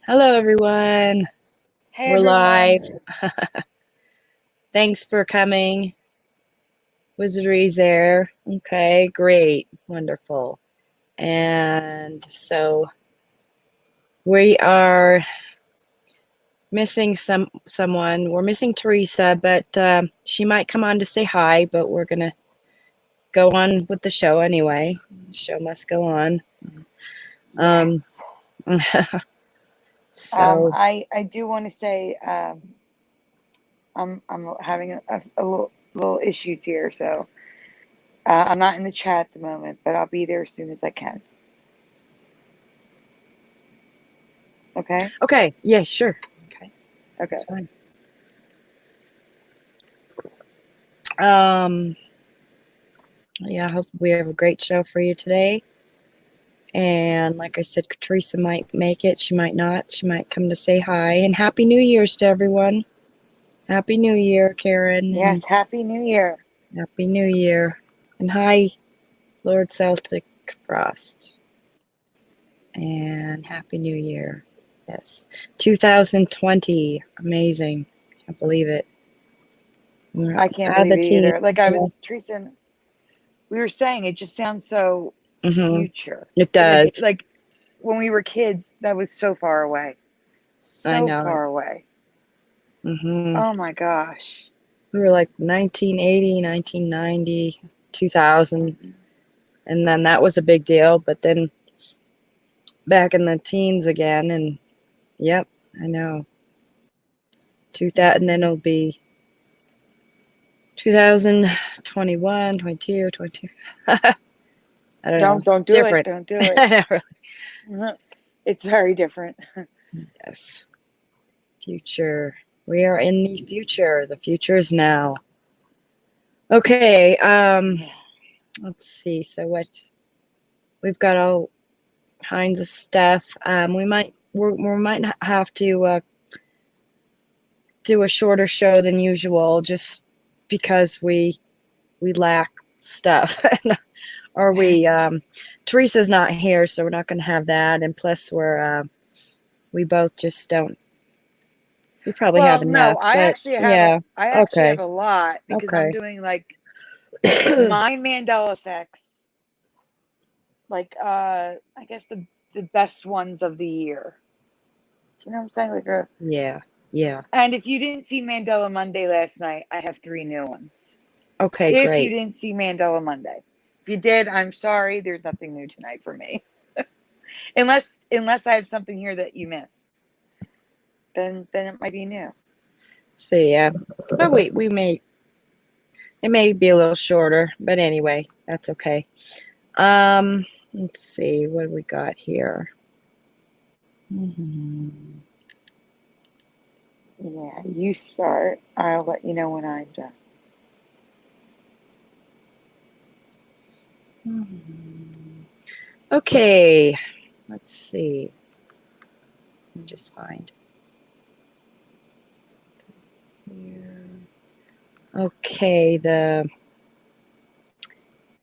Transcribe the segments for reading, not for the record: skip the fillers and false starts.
Hello, everyone. Hey We're everyone. live. Thanks for coming. Wizardry's there. Okay, great. Wonderful. And so we are missing someone. We're missing Teresa, but she might come on to say hi, but we're going to go on with the show anyway. The show must go on. Yes. So, I do want to say I'm having a little issues here, so I'm not in the chat at the moment, but I'll be there as soon as I can. Okay. okay. Yeah, sure. Okay. Okay. That's fine. Um, yeah, I hope we have a great show for you today. And like I said, Teresa might make it. She might not. She might come to say hi. And Happy New Year's to everyone. Happy New Year, Karen. And Yes. Happy New Year. Happy New Year. And hi, Lord Celtic Frost. And Happy New Year. Yes. 2020. Amazing. Can't believe it. We're I can't out of believe the it teens. either. Like I Yeah. was Teresa, we were saying it just sounds so Mm-hmm. future. It Like does. like when we were kids, that was so far away. I So know it. far away. Mm-hmm. Oh my gosh. We were like 1980, 1990, 2000. Mhm. And then that was a big deal. But then back in the teens again, and yep, I know. 2000, and then it'll be 2021, 22, 22. I don't know. Don't It's do it. different. Don't do it. Mhm. It's very different. Yes. Future. We are in the future. The future is now. Okay. Yeah. Let's see. So what we've got all kinds of stuff. We might have to do a shorter show than usual, just because we lack stuff. Or Teresa's not here, so we're not going to have that. And plus we both just don't, we probably have Well, no, enough, but yeah. I actually Okay. have a lot because I'm Okay. doing like my Mandela effects, like I guess the best ones of the year. Do you know what I'm saying? Yeah. Yeah. And if you didn't see Mandela Monday last night, I have 3 new ones. Okay, If you great. didn't see Mandela Monday. If you did, I'm sorry, there's nothing new tonight for me. Unless I have something here that you missed. Then it might be new. So yeah. But it may be a little shorter, but anyway, that's okay. Let's see what we got here. Mm-hmm. Yeah, you start. I'll let you know when I'm done. Mm-hmm. Okay, let's see. Let me just find something here. Okay,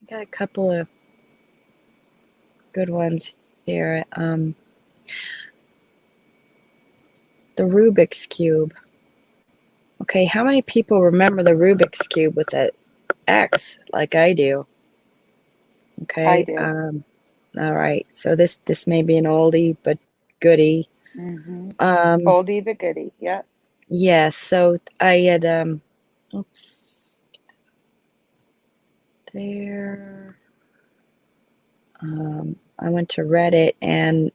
got a couple of good ones here. The Rubik's Cube. Okay, how many people remember the Rubik's Cube with an X like I do? I Okay. do. All right. So this may be an oldie but goodie. Mm-hmm. Um, Oldie but goodie. Yep. yes. So I had oops, there. I went to Reddit and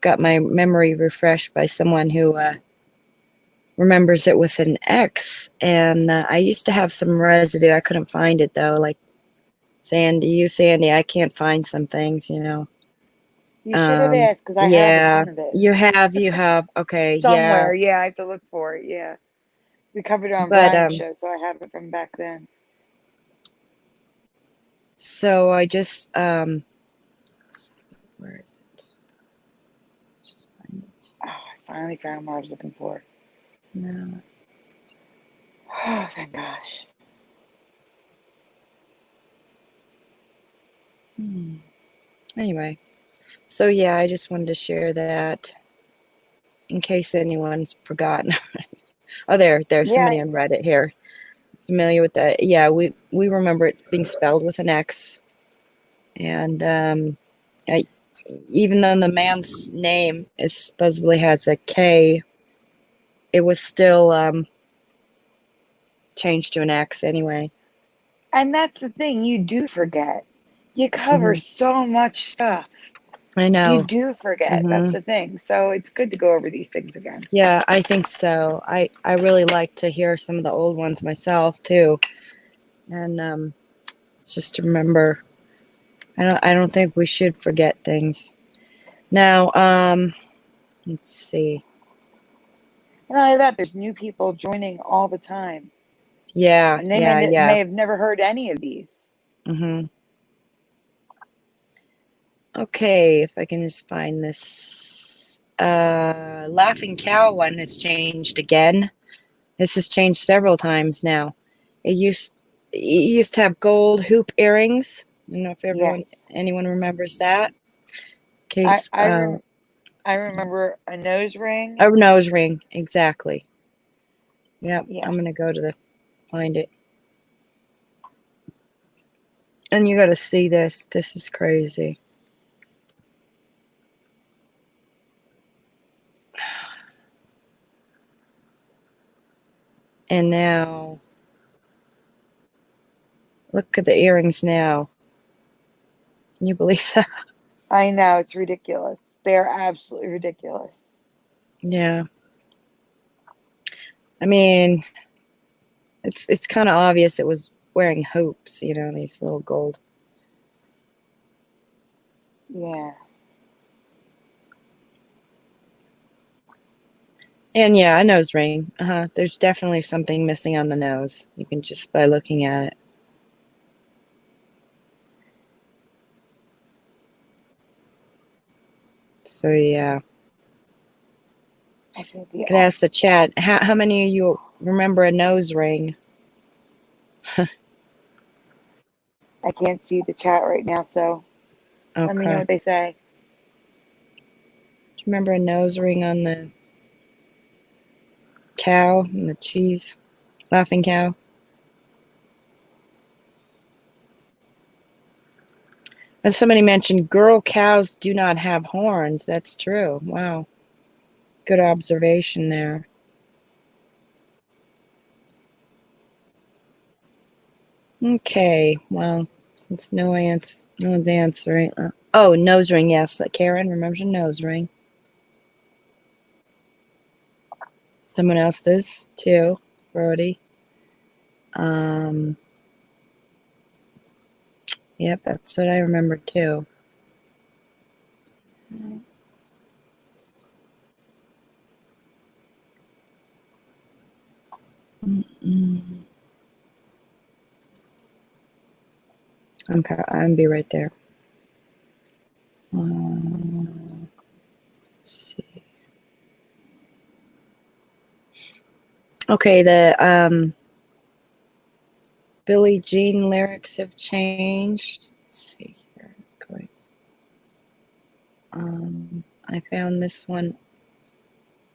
got my memory refreshed by someone who remembers it with an X. And I used to have some residue. I couldn't find it though. Like Sandy, I can't find some things, you know. You should have asked because I have a Yeah, ton of it you have. Okay, yeah. somewhere. Yeah, I have to look for it. Yeah, we covered it on But Brian's show, so I have it from back then. so I just let's see, where is it? Just find it. Oh, I finally found what I was looking for. No, it's Oh, thank gosh. hmm. Anyway. So yeah, I just wanted to share that. in case anyone's forgotten. Oh, there's somebody Yeah, on Reddit here familiar with that. Yeah, we remember it being spelled with an X, and I, even though the man's name is supposedly has a K, it was still changed to an X anyway. and that's the thing. You do forget. You cover Hmm. so much stuff. I You know. do forget. Hmm. That's the thing. So it's good to go over these things again. Yeah, I think so. I really like to hear some of the old ones myself too, and it's just to remember. I don't think we should forget things. Now, let's see. And not only that, there's new people joining all the time, Yeah, and they yeah, may yeah. have never heard any of these. Hmm. Okay, if I can just find this. Laughing Cow one has changed again. This has changed several times now. It used to have gold hoop earrings. I don't know if Yes, anyone remembers that. I Case I rem- I remember a nose ring. a nose ring, exactly. Yep, I'm gonna Yes, go to the find it. And you gotta see this. This is crazy. And now look at the earrings now. Can you believe that? I know it's ridiculous. They're absolutely ridiculous. Yeah. I mean, it's kind of obvious it was wearing hoops, these little gold. Yeah, And yeah, a nose ring. There's definitely something missing on the nose. You can just by looking at it. So yeah, I think the could ask the chat. How many of you remember a nose ring? I can't see the chat right now, so let me know Okay. what they say. Do you remember a nose ring on the cow and the cheese? Laughing cow? And somebody mentioned girl cows do not have horns. That's true. Wow. Good observation there. Okay. Well, since no one's answering. Oh, nose ring. Yes, Karen remembers a nose ring. Someone else does too. Brody. Um. Yep, that's what I remember too. Mm-mm. Okay, I'm gonna be right there. Let's see. Okay, the Billie Jean lyrics have changed. Let's see here. I found this one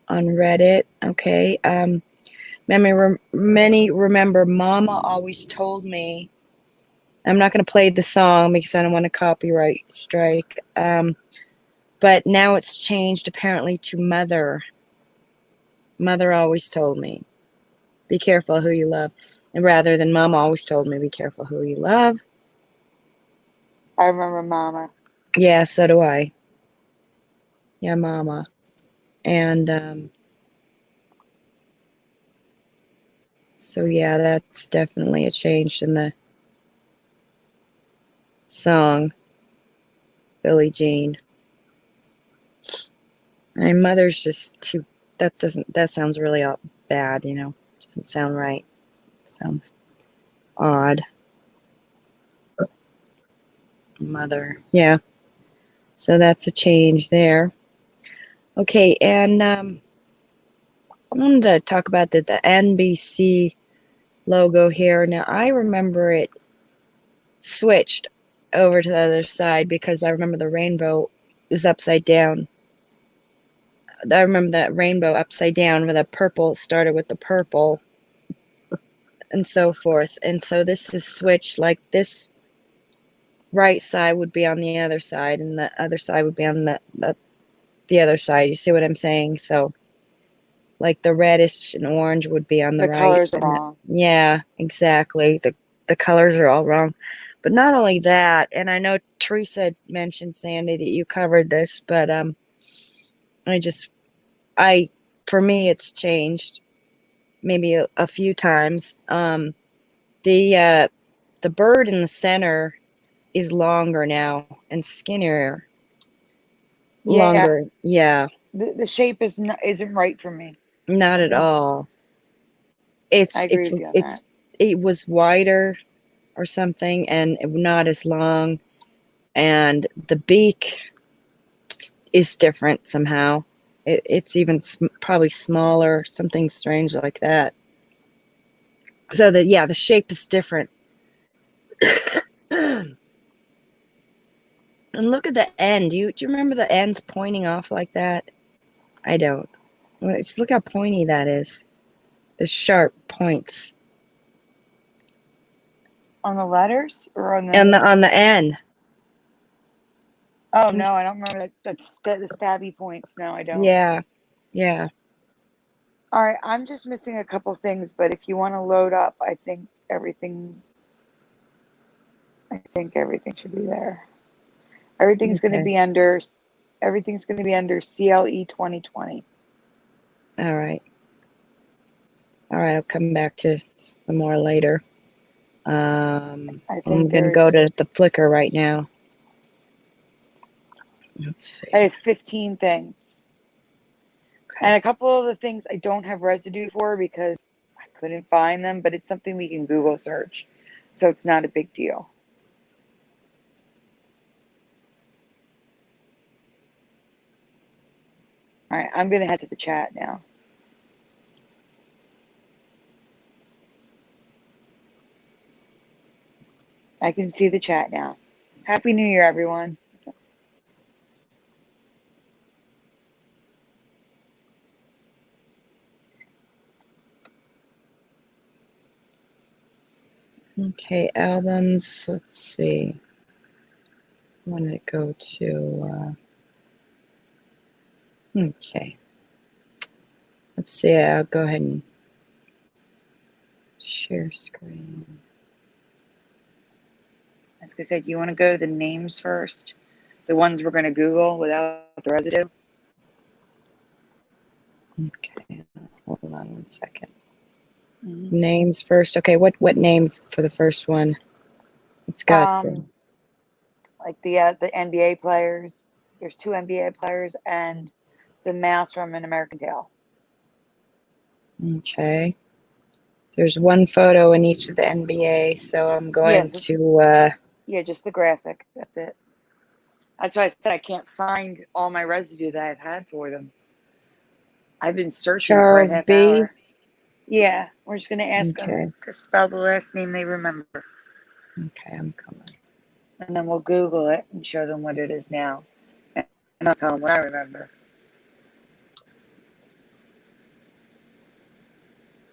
on Reddit. Okay. Many remember Mama always told me. I'm not going to play the song because I don't want a copyright strike. But now it's changed apparently to Mother. Mother always told me, be careful who you love. And rather than Mama always told me, be careful who you love. I remember Mama. Yeah, so do I. Yeah, Mama. And so, yeah, that's definitely a change in the song, Billie Jean. My mother's just too. That sounds really bad. Doesn't sound right. Sounds odd. Mother. Yeah. So that's a change there. Okay, and I wanted to talk about the NBC logo here. Now I remember it switched over to the other side because I remember the rainbow is upside down I remember that rainbow upside down with a purple, started with the purple and so forth. And so this is switched, like this right side would be on the other side and the other side would be on the other side. You see what I'm saying? So like the reddish and orange would be on the The right. colors are wrong. Yeah, exactly. The colors are all wrong. But not only that, and I know Teresa had mentioned, Sandy, that you covered this, but I just I for me it's changed maybe a few times. The the bird in the center is longer now and skinnier. Yeah, Longer. Yeah, the shape isn't right for me. not I at think all. I It's agree it's with you on that. it's it was wider or something and not as long, and the beak is different somehow. It's even probably smaller, something strange like that. So that, yeah, the shape is different. And look at the end. Do you remember the ends pointing off like that? I don't. Look how pointy that is. The sharp points. On the letters or on And the? on the end. Oh Can you, no, I don't remember that. That's the stabby points. No, I don't. yeah. Yeah. All right, I'm just missing a couple things, but if you want to load up, I think everything should be there. Everything's going to Okay. be under everything's going to be under CLE 2020. All right. All right. I'll come back to some more later. I I'm think going to go there's to the Flickr right now. Let's I see. have 15 things. And Okay. a couple of the things I don't have residue for because I couldn't find them, but it's something we can Google search. So it's not a big deal. All right, I'm going to head to the chat now. I can see the chat now. Happy New Year, everyone. Okay. Albums. Let's see. I want to go to. Okay. Let's see. I'll go ahead and share screen. I was going to say, do you want to go to the names first? The ones we're going to Google without the residue? Okay. Hold on one second. Mm-hmm. Names first. Okay. What names for the first one? It's got. Like the NBA players. There's two NBA players and the mouse from An American Tail. Okay. There's one photo in each of the NBA, so I'm going Yes, to. yeah, just the graphic. That's it. That's why I said I can't find all my residue that I've had for them. I've been searching for a Charles half B. hour. Yeah, we're just going to ask them Okay. to spell the last name they remember. Okay, I'm coming. And then we'll Google it and show them what it is now. And I'll tell them what I remember.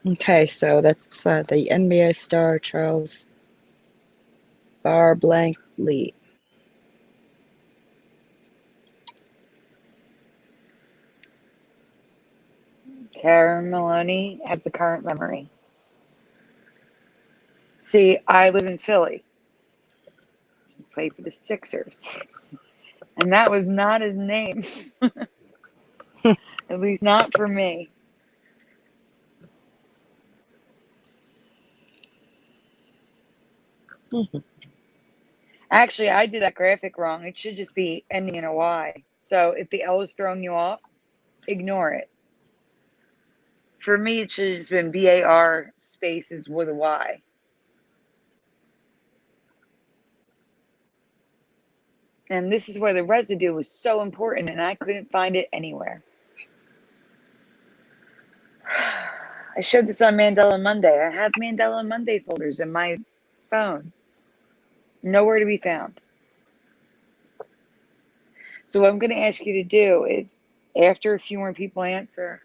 Okay, so that's the NBA star Charles Bar Blank Lee. Karen Maloney has the current memory. See, I live in Philly. He played for the Sixers. And that was not his name. At least not for me. Actually, I did that graphic wrong. It should just be ending in a Y. So if the L is throwing you off, ignore it. For me, it should have just been BAR spaces with a Y. And this is where the residue was so important, and I couldn't find it anywhere. I showed this on Mandela Monday. I have Mandela Monday folders in my phone. Nowhere to be found. So what I'm going to ask you to do is After a few more people answer,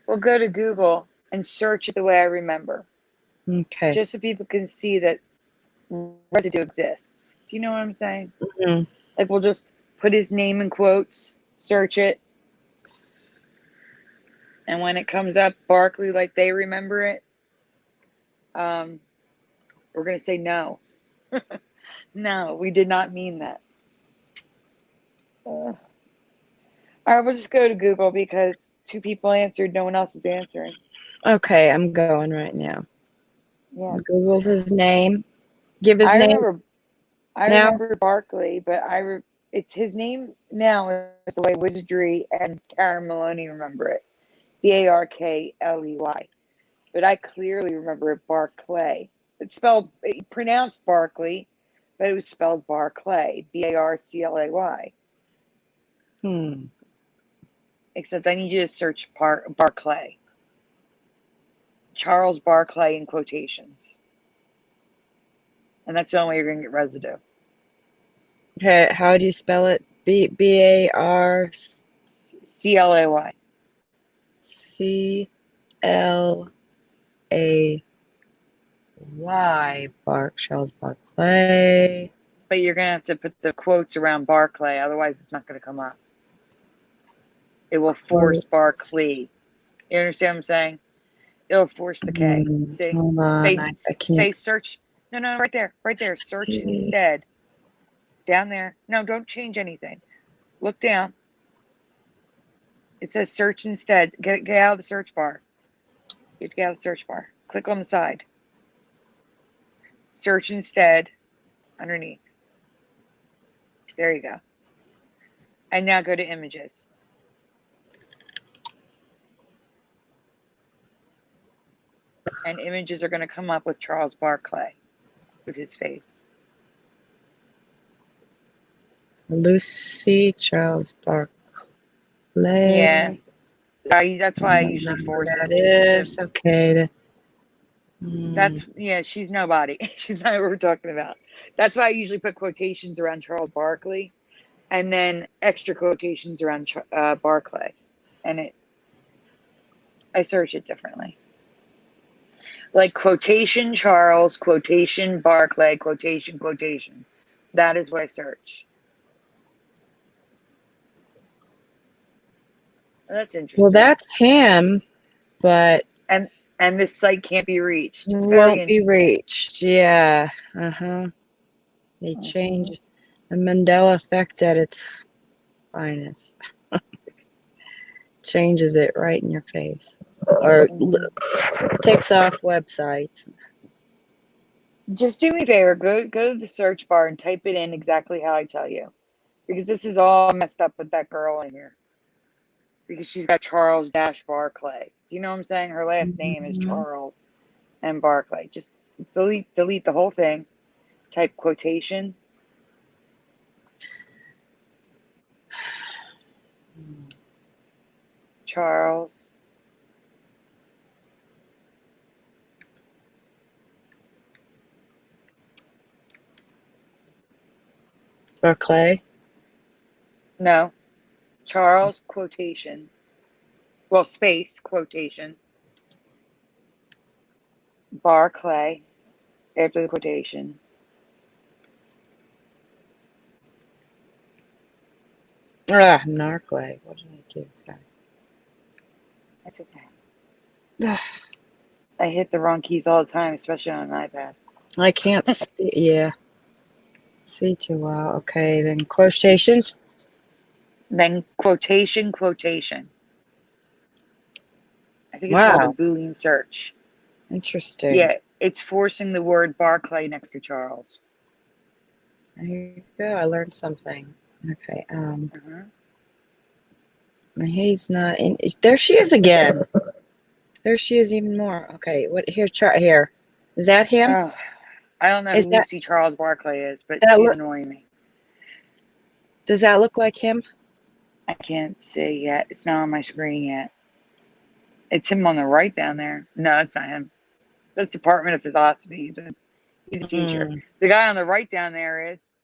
we'll go to Google and search it the way I remember, Okay. just so people can see that residue exists. Do you know what I'm saying? Mhm. Like, we'll just put his name in quotes, search it, and when it comes up, Barkley, like they remember it, we're going to say no. No, we did not mean that. All right, we'll just go to Google because 2 people answered, no one else is answering. Okay, I'm going right now. Yeah. Google his name. Give his name I now. remember Barkley, but it's his name now is the way Wizardry and Karen Maloney remember it. Barkley. But I clearly remember it Barclay. It's pronounced Barkley, but it was spelled Barclay. Barclay. Except I need you to search Barclay. Charles Barclay in quotations. And that's the only way you're going to get residue. Okay, how do you spell it? B-A-R Clay. C-L-A-Y. Charles Barkley. But you're going to have to put the quotes around Barclay, otherwise it's not going to come up. It will force Barkley. You understand what I'm saying? It'll force the K. See? Hold on, I Say can't search. No, right there. Search see. instead. Down there. No, don't change anything. Look down. It says search instead. Get out of the search bar. You have to get out of the search bar. Click on the side. Search instead underneath. There you go. And now go to images. And images are going to come up with Charles Barkley with his face. Lucy Charles Barkley. Yeah. That's why I usually force it. That is okay. She's nobody. She's not what we're talking about. That's why I usually put quotations around Charles Barkley and then extra quotations around Barclay. And I search it differently. Like quotation Charles, quotation Barclay, quotation. That is what I search. That's interesting. Well, that's him, but and this site can't be reached. Won't be reached. Yeah. They change the Mandela Effect at its finest. Changes it right in your face, or takes off websites. Just do me a favor. Go to the search bar and type it in exactly how I tell you, because this is all messed up with that girl in here. Because she's got Charles Barclay. Do you know what I'm saying? Her last name is Charles and Barclay. Just delete the whole thing. Type quotation. Charles. Barclay. No. Charles quotation. Well, space quotation. Barclay after the quotation. Narclay. What did I do? Sorry. That's okay. I hit the wrong keys all the time, especially on an iPad. I can't see. Yeah. See too well. Okay, then quotations. Then quotation. I think it's called a Boolean search. Interesting. Yeah, it's forcing the word Barclay next to Charles. There you go. I learned something. Okay. He's not in. There she is again. There she is even more. Okay. What? Here. Is that him? Oh, I don't know who Lucy Charles Barclay is, but she's annoying me. Does that look like him? I can't see yet. It's not on my screen yet. It's him on the right down there. No, it's not him. That's Department of Philosophy. He's a teacher. The guy on the right down there is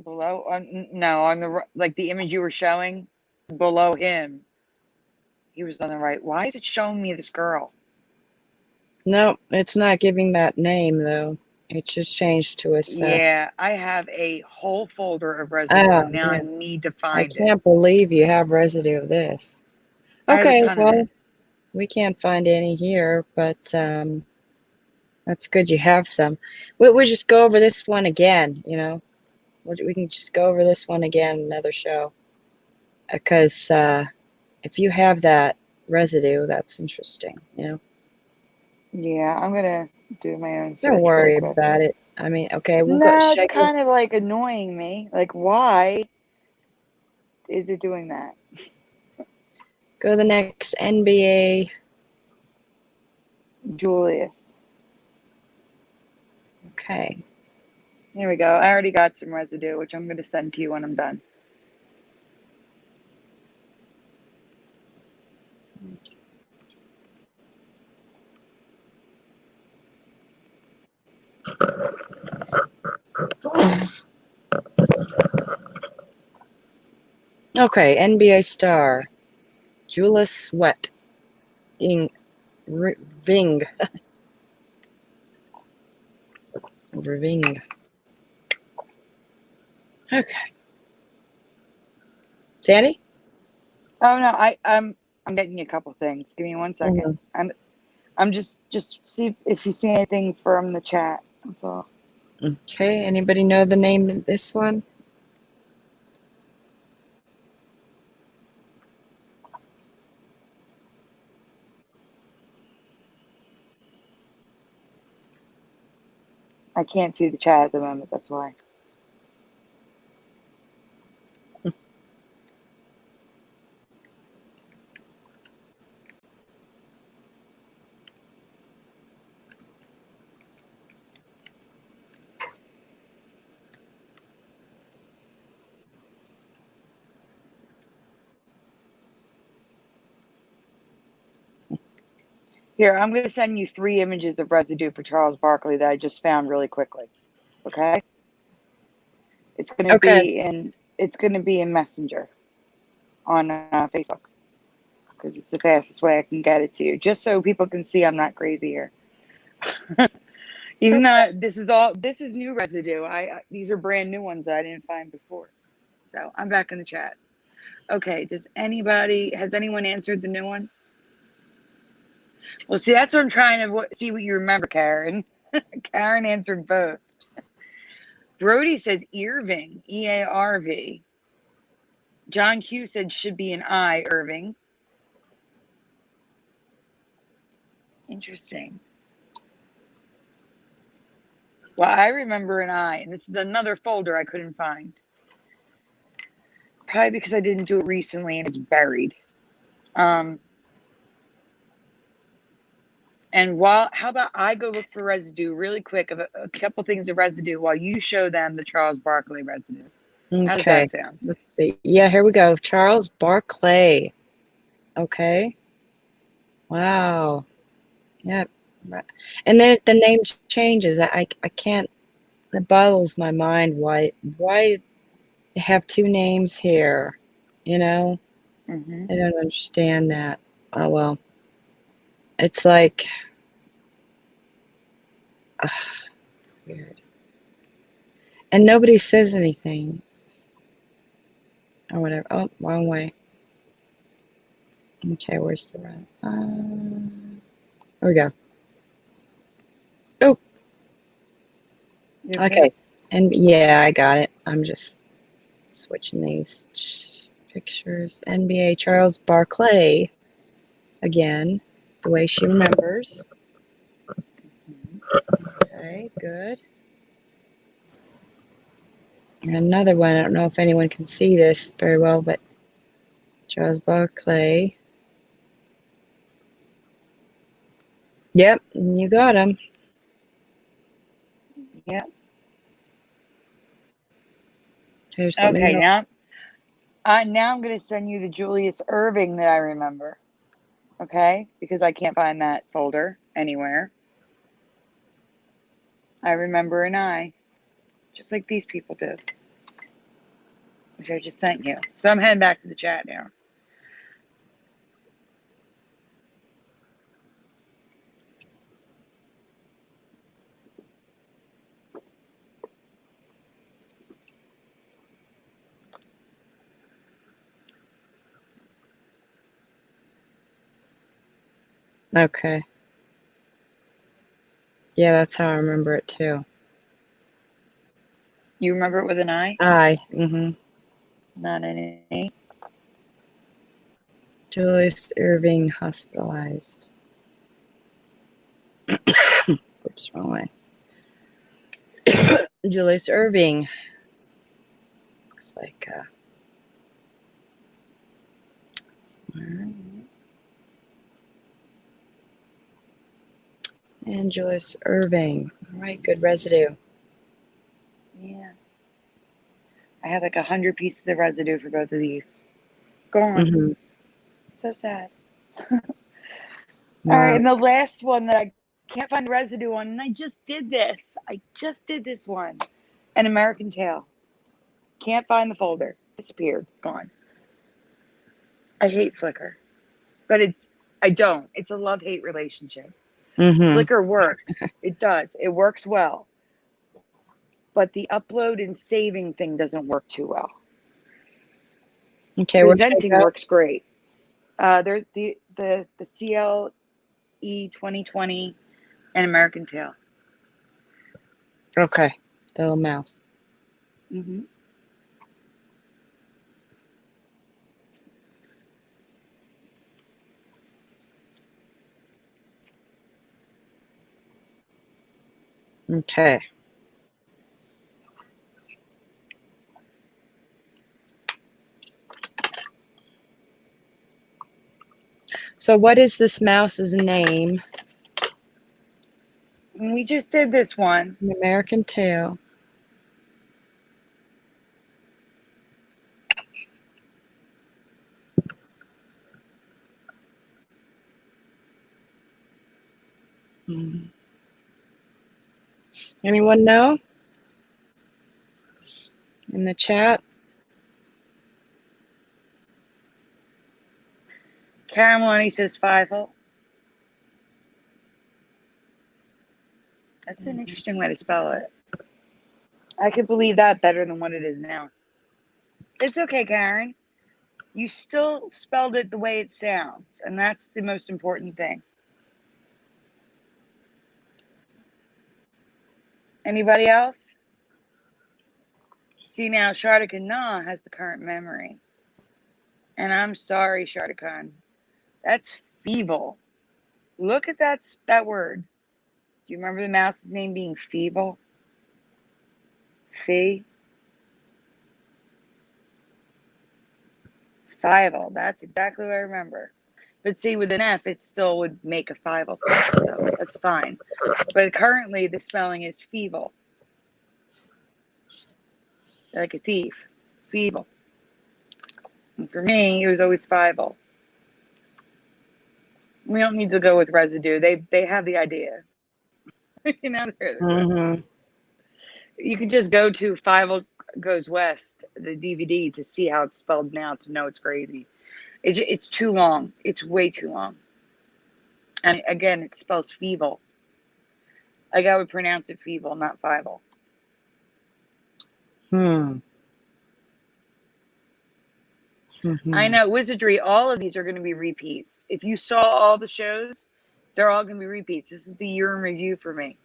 Below? No, on the like the image you were showing, below him, he was on the right. Why is it showing me this girl? No, it's not giving that name though. It just changed to a set. Yeah, I have a whole folder of residue. Oh Now I man, need to I find it. can't believe you have residue of this. I have a Okay, ton of well, it. we can't find any here, but that's good you have some. We'll just go over this one again, you know. We can just go over this one again another show. Because if you have that residue, that's interesting, you know. Yeah, I'm gonna do my own Don't search real worry quick. about it. I mean, okay, we'll go No, it's check it. kind of like annoying me. Like, why is it doing that? Go to the next NBA. Julius. Okay. Here we go. I already got some residue, which I'm gonna send to you when I'm done. Okay, NBA star Julius Sweat Ving. Ving. Okay. Sandy? Oh no, I'm getting a couple things. Give me 1 second. Mm-hmm. I'm just see if you see anything from the chat. That's all. Okay, anybody know the name of this one? I can't see the chat at the moment. That's why. Here, I'm going to send you 3 images of residue for Charles Barkley that I just found really quickly. Okay? It's going to Okay. be in Messenger on Facebook because it's the fastest way I can get it to you, just so people can see I'm not crazy here. Even though this is new residue. These are brand new ones that I didn't find before. So I'm back in the chat. Okay, has anyone answered the new one? Well, see, that's what I'm trying to see what you remember, Karen. Karen answered both. Brody says Irving, EARV. John Q said should be an I, Irving. Interesting. Well, I remember an I, and this is another folder I couldn't find. Probably because I didn't do it recently and it's buried. And how about I go look for residue really quick of a couple things of residue while you show them the Charles Barkley residue. How does Okay. that sound? Let's see. Yeah, here we go. Charles Barkley. Okay. Wow. Yep. And then the name changes. I can't. It boggles my mind why they have 2 names here. You know, Mm-hmm. I don't understand that. Oh well. It's like, it's weird. And nobody says anything. Or whatever. Oh, wrong way. Okay, where's the right? There we go. Oh, Okay. And yeah, I got it. I'm just switching these pictures. NBA Charles Barkley again, the way she remembers. Okay, good. And another one. I don't know if anyone can see this very well, but Charles Barkley. Yep, you got him. Yeah. Here's Okay. something else. Now I'm going to send you the Julius Irving that I remember. Okay, because I can't find that folder anywhere. I remember an I, just like these people do. which I just sent you. So I'm heading back to the chat now. Okay. Yeah, that's how I remember it too. You remember it with an I? I. Mm-hmm. Not an A. Julius Irving hospitalized. Oops, wrong way. Julius Irving. Looks like somewhere. And Julius Irving. All right, good residue. Yeah. I had like 100 pieces of residue for both of these. Gone. Mm-hmm. So sad. All right, Wow. and the last one that I can't find residue on, and I just did this. I just did this one. An American Tail. Can't find the folder. Disappeared. It's gone. I hate Flickr. But I don't. It's a love-hate relationship. Mm-hmm. Flickr works. It does. It works well. But the upload and saving thing doesn't work too well. Okay, where should I Presenting go? works great. There's the CLE 2020 and American Tail. Okay, the little mouse. Mm-hmm. Okay. So what is this mouse's name? We just did this one. An American Tail. Anyone know? In the chat? Karen Maloney says Fievel. That's an interesting way to spell it. I could believe that better than what it is now. It's okay, Karen. You still spelled it the way it sounds, and that's the most important thing. Anybody else? See, now Sharda Na has the current memory. And I'm sorry, Sharda Khan. That's feeble. Look at that word. Do you remember the mouse's name being feeble? Fee? Fievel. That's exactly what I remember. But see, with an F, it still would make a Fievel sound, so that's fine. But currently, the spelling is feeble. Like a thief. Feeble. And for me, it was always Fievel. We don't need to go with residue. They have the idea. You know, Mm-hmm. you can just go to Fievel Goes West, the DVD, to see how it's spelled now, to know it's crazy. It's too long. It's way too long. And again, it spells feeble. Like I would pronounce it feeble, not Fievel. Mm-hmm. I know, Wizardry, all of these are going to be repeats. If you saw all the shows, they're all going to be repeats. This is the year in review for me.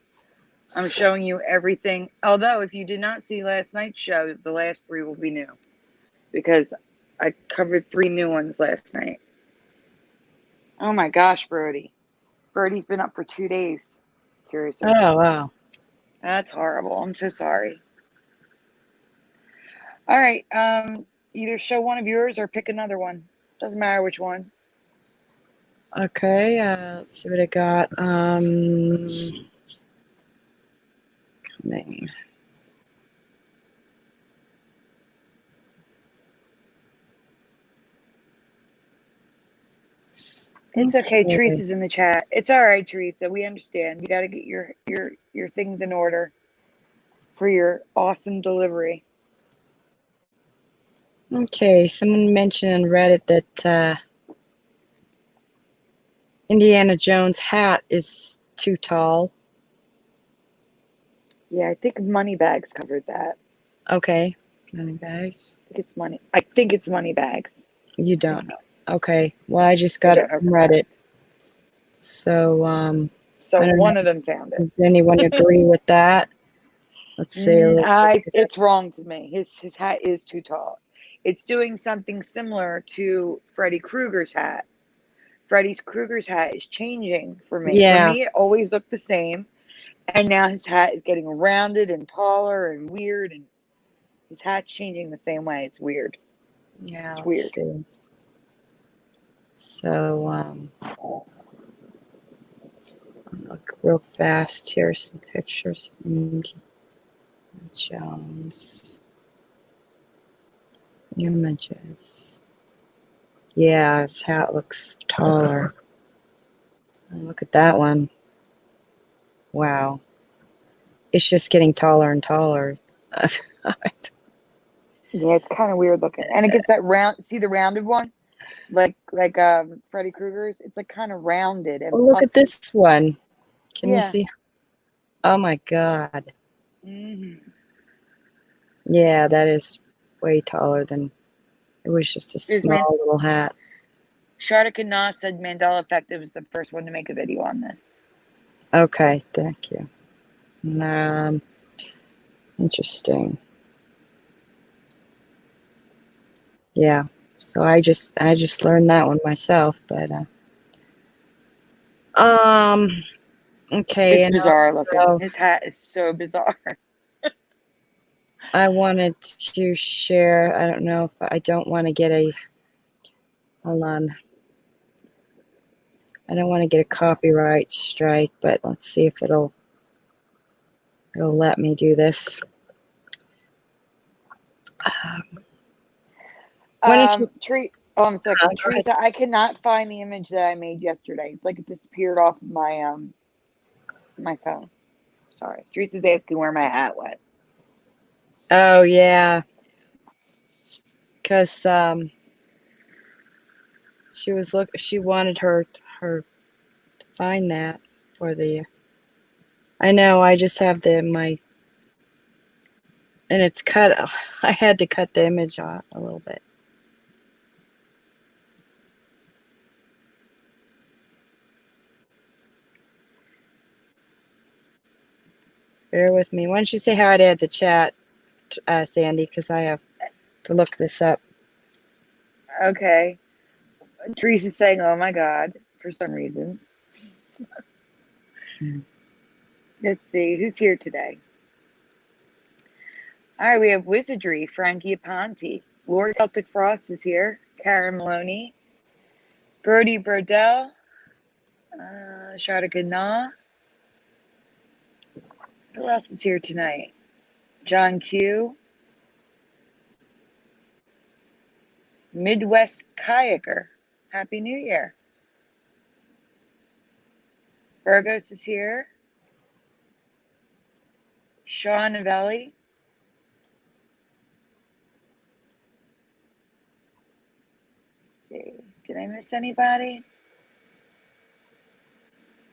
I'm showing you everything. Although, if you did not see last night's show, the last 3 will be new. Because I covered 3 new ones last night. Oh my gosh, Brody. Brody's been up for 2 days. Curious. Oh, wow. That's horrible. I'm so sorry. All right. Either show one of yours or pick another one. Doesn't matter which one. Okay, let's see what I got. Name. It's okay. Teresa's in the chat. It's all right, Teresa. We understand. You got to get your things in order for your awesome delivery. Okay, someone mentioned in Reddit that Indiana Jones' hat is too tall. Yeah, I think Moneybags covered that. Okay, money bags. I think it's Moneybags. You don't know. Okay, well, I just I got it don't know from for Reddit. fact. So, So I don't one know. of them found it. Does anyone agree with that? Let's see. It's wrong to me. His hat is too tall. It's doing something similar to Freddy Krueger's hat. Freddy Krueger's hat is changing for me. For Yeah, me, it always looked the same, and now his hat is getting rounded and taller and weird, and his hat's changing the same way. It's weird. yeah, It's let's weird. see. So, I'll look real fast here, some pictures. Jones. Images. Yeah, his hat looks taller. Look at that one. Wow. It's just getting taller and taller. Yeah, it's kind of weird looking, and it gets that round. See the rounded one, like Freddy Krueger's. It's like kind of rounded Oh, and look at puffy. this one. Can you Yeah. see? Oh my God. Mm-hmm. Yeah, that is way taller than it was just a Is man small little hat. Shardik and Nas said Mandela Effect was the first one to make a video on this. Okay, thank you. Interesting. Yeah. So I just learned that one myself, but okay, It's and bizarre looking. also His hat is so bizarre. I wanted to share, I don't know if I don't want to get a, hold on. I don't want to get a copyright strike, but let's see if it'll let me do this. Why don't you Oh, I'm sorry. go ahead. Teresa, I cannot find the image that I made yesterday. It's like it disappeared off of my phone. Sorry. Teresa's asking where my hat went. Oh yeah, because she wanted her to find that for the. I know. I just have my and it's cut. I had to cut the image off a little bit. Bear with me. Why don't you say hi to the chat, Sandy? Because I have to look this up. Okay. Teresa's saying, oh my God, for some reason. Let's see. Who's here today? All right, we have Wizardry, Frankie Aponte. Lord Celtic Frost is here. Karen Maloney. Brody Brodell. Shardik Na. Who else is here tonight? John Q. Midwest Kayaker. Happy New Year. Burgos is here. Sean Novelli. Let's see. Did I miss anybody?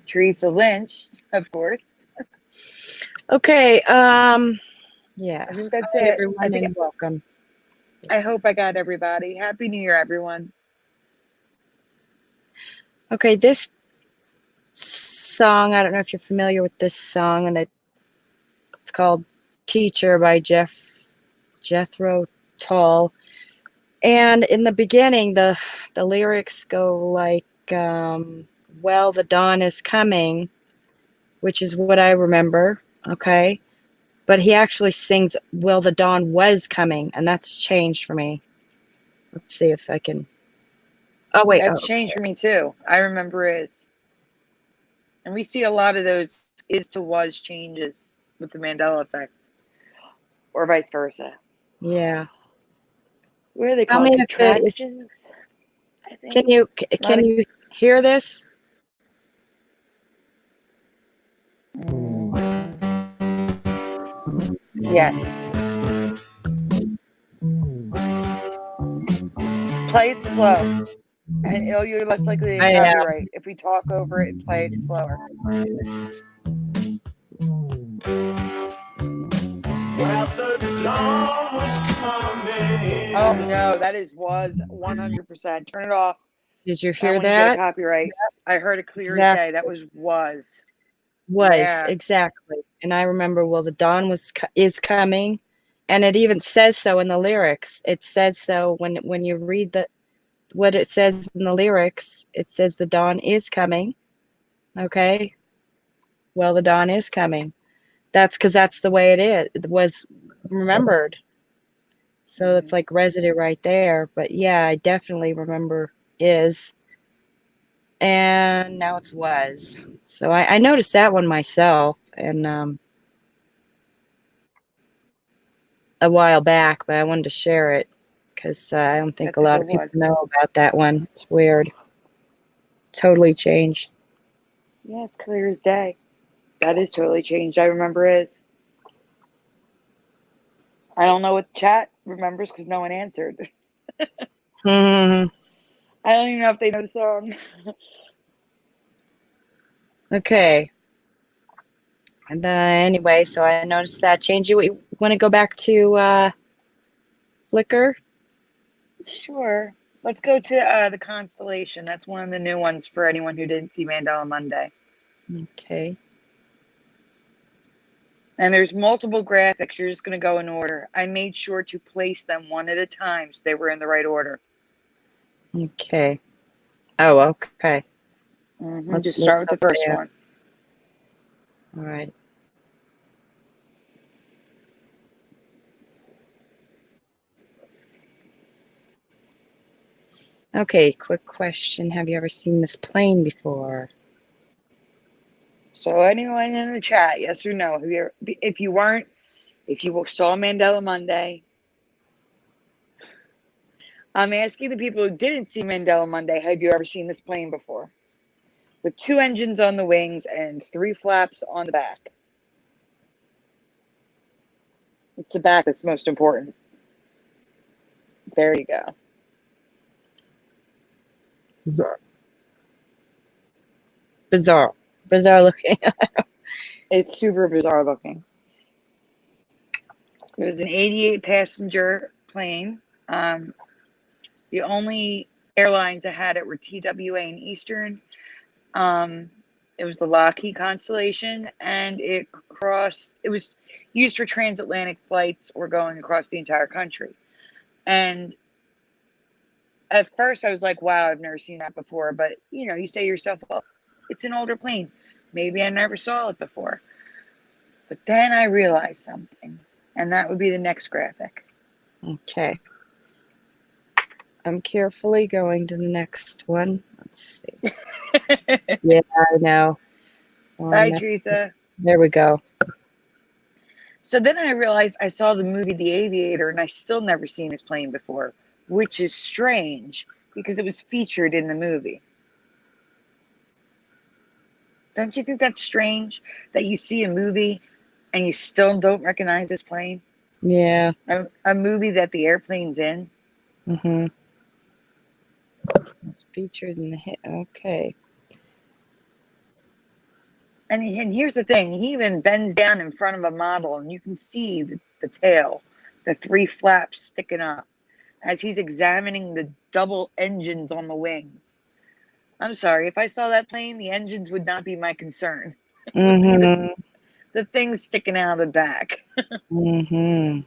Teresa Lynch, of course. Okay. Yeah. I think that's Hi, it. everyone, and welcome. I hope I got everybody. Happy New Year, everyone. Okay, this song, I don't know if you're familiar with this song, and it's called Teacher by Jethro Tull. And in the beginning, the lyrics go like, well, the dawn is coming, which is what I remember, okay? But he actually sings, well, the dawn was coming, and that's changed for me. Let's see if I can. Oh, wait. That's Oh, changed for me too. I remember is. And we see a lot of those is to was changes with the Mandela Effect, or vice versa. yeah. What are they Tell called? me if Contractions, I think. can you hear this? Yes. Play it slow, and you're less likely to I am. copyright if we talk over it and play it slower. Well, the dawn was coming. Oh no, that was 100%. Turn it off. Did you I don't hear want you to get a that? copyright. I heard it clear as day. That Exactly. was. Was Yeah. exactly. And I remember, well, the dawn is coming, and it even says so in the lyrics. It says so when you read what it says in the lyrics. It says the dawn is coming. Okay. Well, the dawn is coming. That's because that's the way it was remembered. So it's like residue right there. But yeah, I definitely remember is. And now it's was. So I noticed that one myself, and a while back, but I wanted to share it because I don't think That's a a lot good of people one. know about that one. It's weird. Totally changed. Yeah, it's clear as day. That is totally changed. I remember is. I don't know what chat remembers because no one answered. Hmm. I don't even know if they know the song. Okay. And anyway, so I noticed that change. You want to go back to Flickr? Sure. Let's go to the constellation. That's one of the new ones for anyone who didn't see Mandela Monday. Okay. And there's multiple graphics. You're just going to go in order. I made sure to place them one at a time so they were in the right order. Okay. Oh, okay. Just start with the first there. one. All right. Okay, quick question. Have you ever seen this plane before? So anyone in the chat, yes or no? If you saw Mandela Monday, I'm asking the people who didn't see Mandela Monday, have you ever seen this plane before? With 2 engines on the wings and 3 flaps on the back. It's the back that's most important. There you go. Bizarre looking. It's super bizarre looking. It was an 88 passenger plane. The only airlines that had it were TWA and Eastern. It was the Lockheed Constellation, and it was used for transatlantic flights or going across the entire country. And at first I was like, wow, I've never seen that before. But, you say to yourself, well, it's an older plane. Maybe I never saw it before. But then I realized something, and that would be the next graphic. Okay. I'm carefully going to the next one. Let's see. Yeah, I know. Hi, Teresa. There we go. So then I realized I saw the movie The Aviator, and I still never seen this plane before, which is strange because it was featured in the movie. Don't you think that's strange that you see a movie and you still don't recognize this plane? Yeah. A movie that the airplane's in. Mm-hmm. It's featured in the hit. Okay. And here's the thing. He even bends down in front of a model, and you can see the tail, the 3 flaps sticking up as he's examining the double engines on the wings. I'm sorry. If I saw that plane, the engines would not be my concern. It would be the things sticking out of the back. Mm-hmm.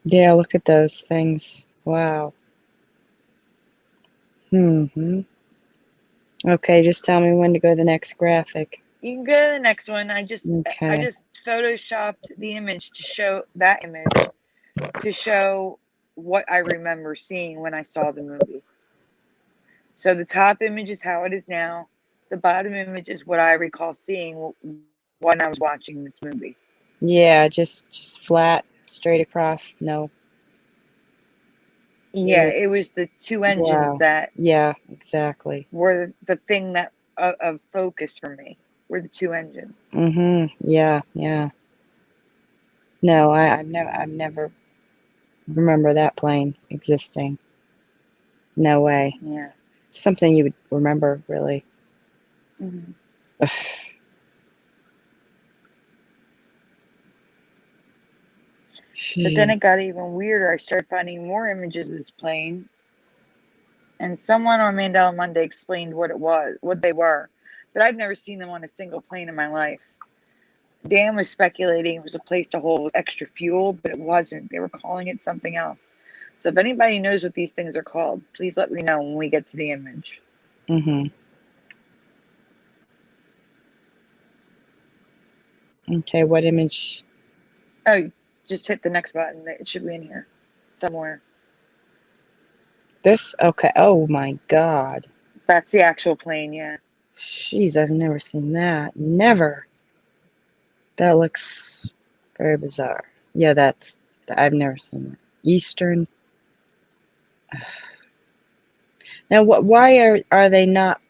Yeah, look at those things. Wow. Mm-hmm. Okay, just tell me when to go to the next graphic. You can go to the next one. I just Okay. photoshopped the image to show that image to show what I remember seeing when I saw the movie. So the top image is how it is now. The bottom image is what I recall seeing when I was watching this movie. Yeah, just flat, straight across. No. Yeah, it was the 2 engines that exactly. were the thing that of focus for me. Were the 2 engines. Mm-hmm. Yeah. No, I've never remember that plane existing. No way. Yeah. Something you would remember, really. Mhm. But then it got even weirder. I started finding more images of this plane, and someone on Mandela Monday explained what they were. But I've never seen them on a single plane in my life. Dan was speculating it was a place to hold extra fuel, but it wasn't. They were calling it something else. So if anybody knows what these things are called, please let me know when we get to the image. Mm-hmm. Okay, what image? Oh, just hit the next button. It should be in here somewhere. This? Okay. Oh my God. That's the actual plane, yeah. Jeez, I've never seen that. Never. That looks very bizarre. Yeah, I've never seen that. Eastern. Now, why are they not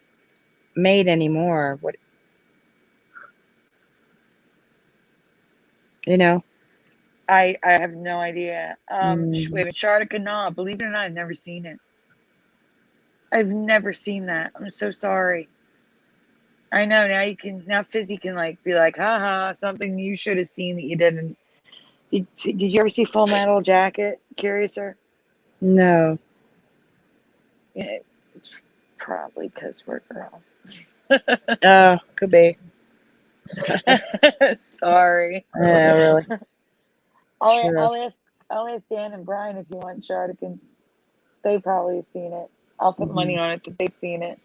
made anymore? What, you know? I have no idea. Mm, Wait, Antarctica, no, believe it or not, I've never seen it. I've never seen that. I'm so sorry. I know now Fizzy can like be like, haha, something you should have seen that you didn't. Did you ever see Full Metal Jacket, Curiouser? no. Yeah, it's probably because we're girls. Could be. Sorry. Yeah, really. I'll, True. I'll ask I'll ask Dan and Brian if you want Shardican. They probably have seen it. I'll put money on it that they've seen it.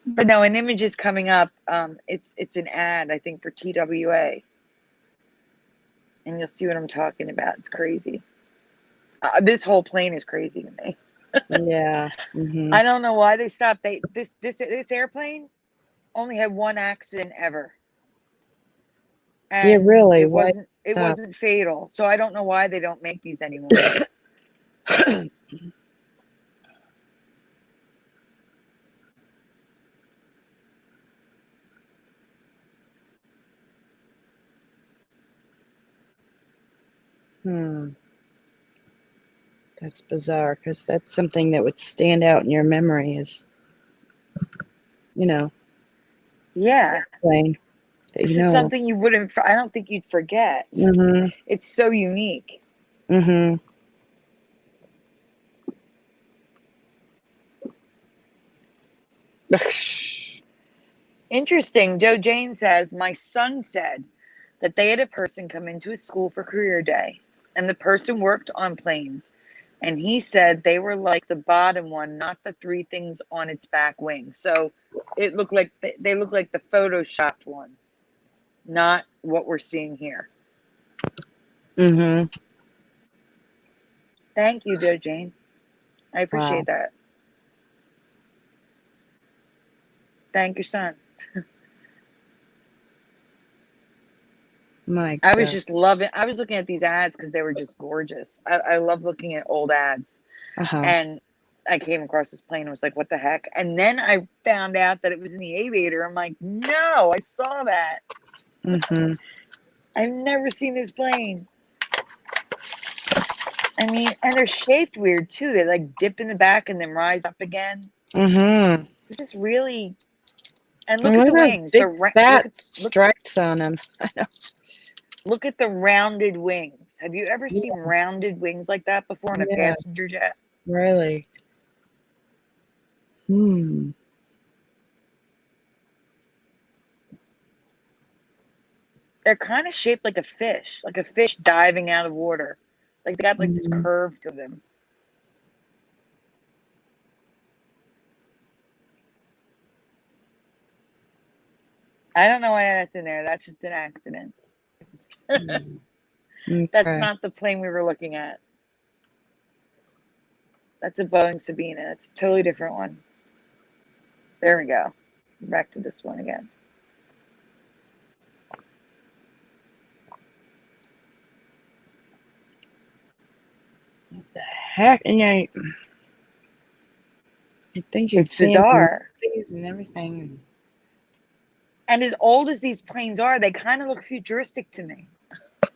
But no, an image is coming up. It's an ad, I think, for TWA, and you'll see what I'm talking about. It's crazy. This whole plane is crazy to me. Yeah. Mm-hmm. I don't know why they stopped. This airplane only had one accident ever, Yeah, and really. it Why stop? wasn't fatal. So I don't know why they don't make these anymore. That's bizarre because that's something that would stand out in your memory is, you know, Yeah, plane that this you is know. something you wouldn't. I don't think you'd forget. Mm-hmm. It's so unique. Mm-hmm. Interesting. Joe Jane says, my son said that they had a person come into his school for career day, and the person worked on planes. And he said they were like the bottom one, not the three things on its back wing. So it looked like they look like the photoshopped one, not what we're seeing here. Mm-hmm. Thank you, Joe Jane. I appreciate Wow. that. Thank your son. My I was God. just loving. I was looking at these ads because they were just gorgeous. I love looking at old ads, Uh-huh. and I came across this plane and was like, "What the heck?" And then I found out that it was in the aviator. I'm like, "No, I saw that. Mm-hmm. I've never seen this plane." I mean, and they're shaped weird too. They like dip in the back and then rise up again. Mm-hmm. They're just really. And And look at look the at those wings. big Look fat at stripes on them. look at the rounded wings. Have you ever seen Yeah, rounded wings like that before on a yeah, passenger jet? really. Hmm. They're kind of shaped like a fish diving out of water. Like they got like this Mm-hmm. curve to them. I don't know why that's in there. That's just an accident. That's Okay. not the plane we were looking at. That's a Boeing Sabina. It's a totally different one. There we go. Back to this one again. What the heck? And I think you'd It's see them in bizarre. movies and everything. And as old as these planes are, they kind of look futuristic to me.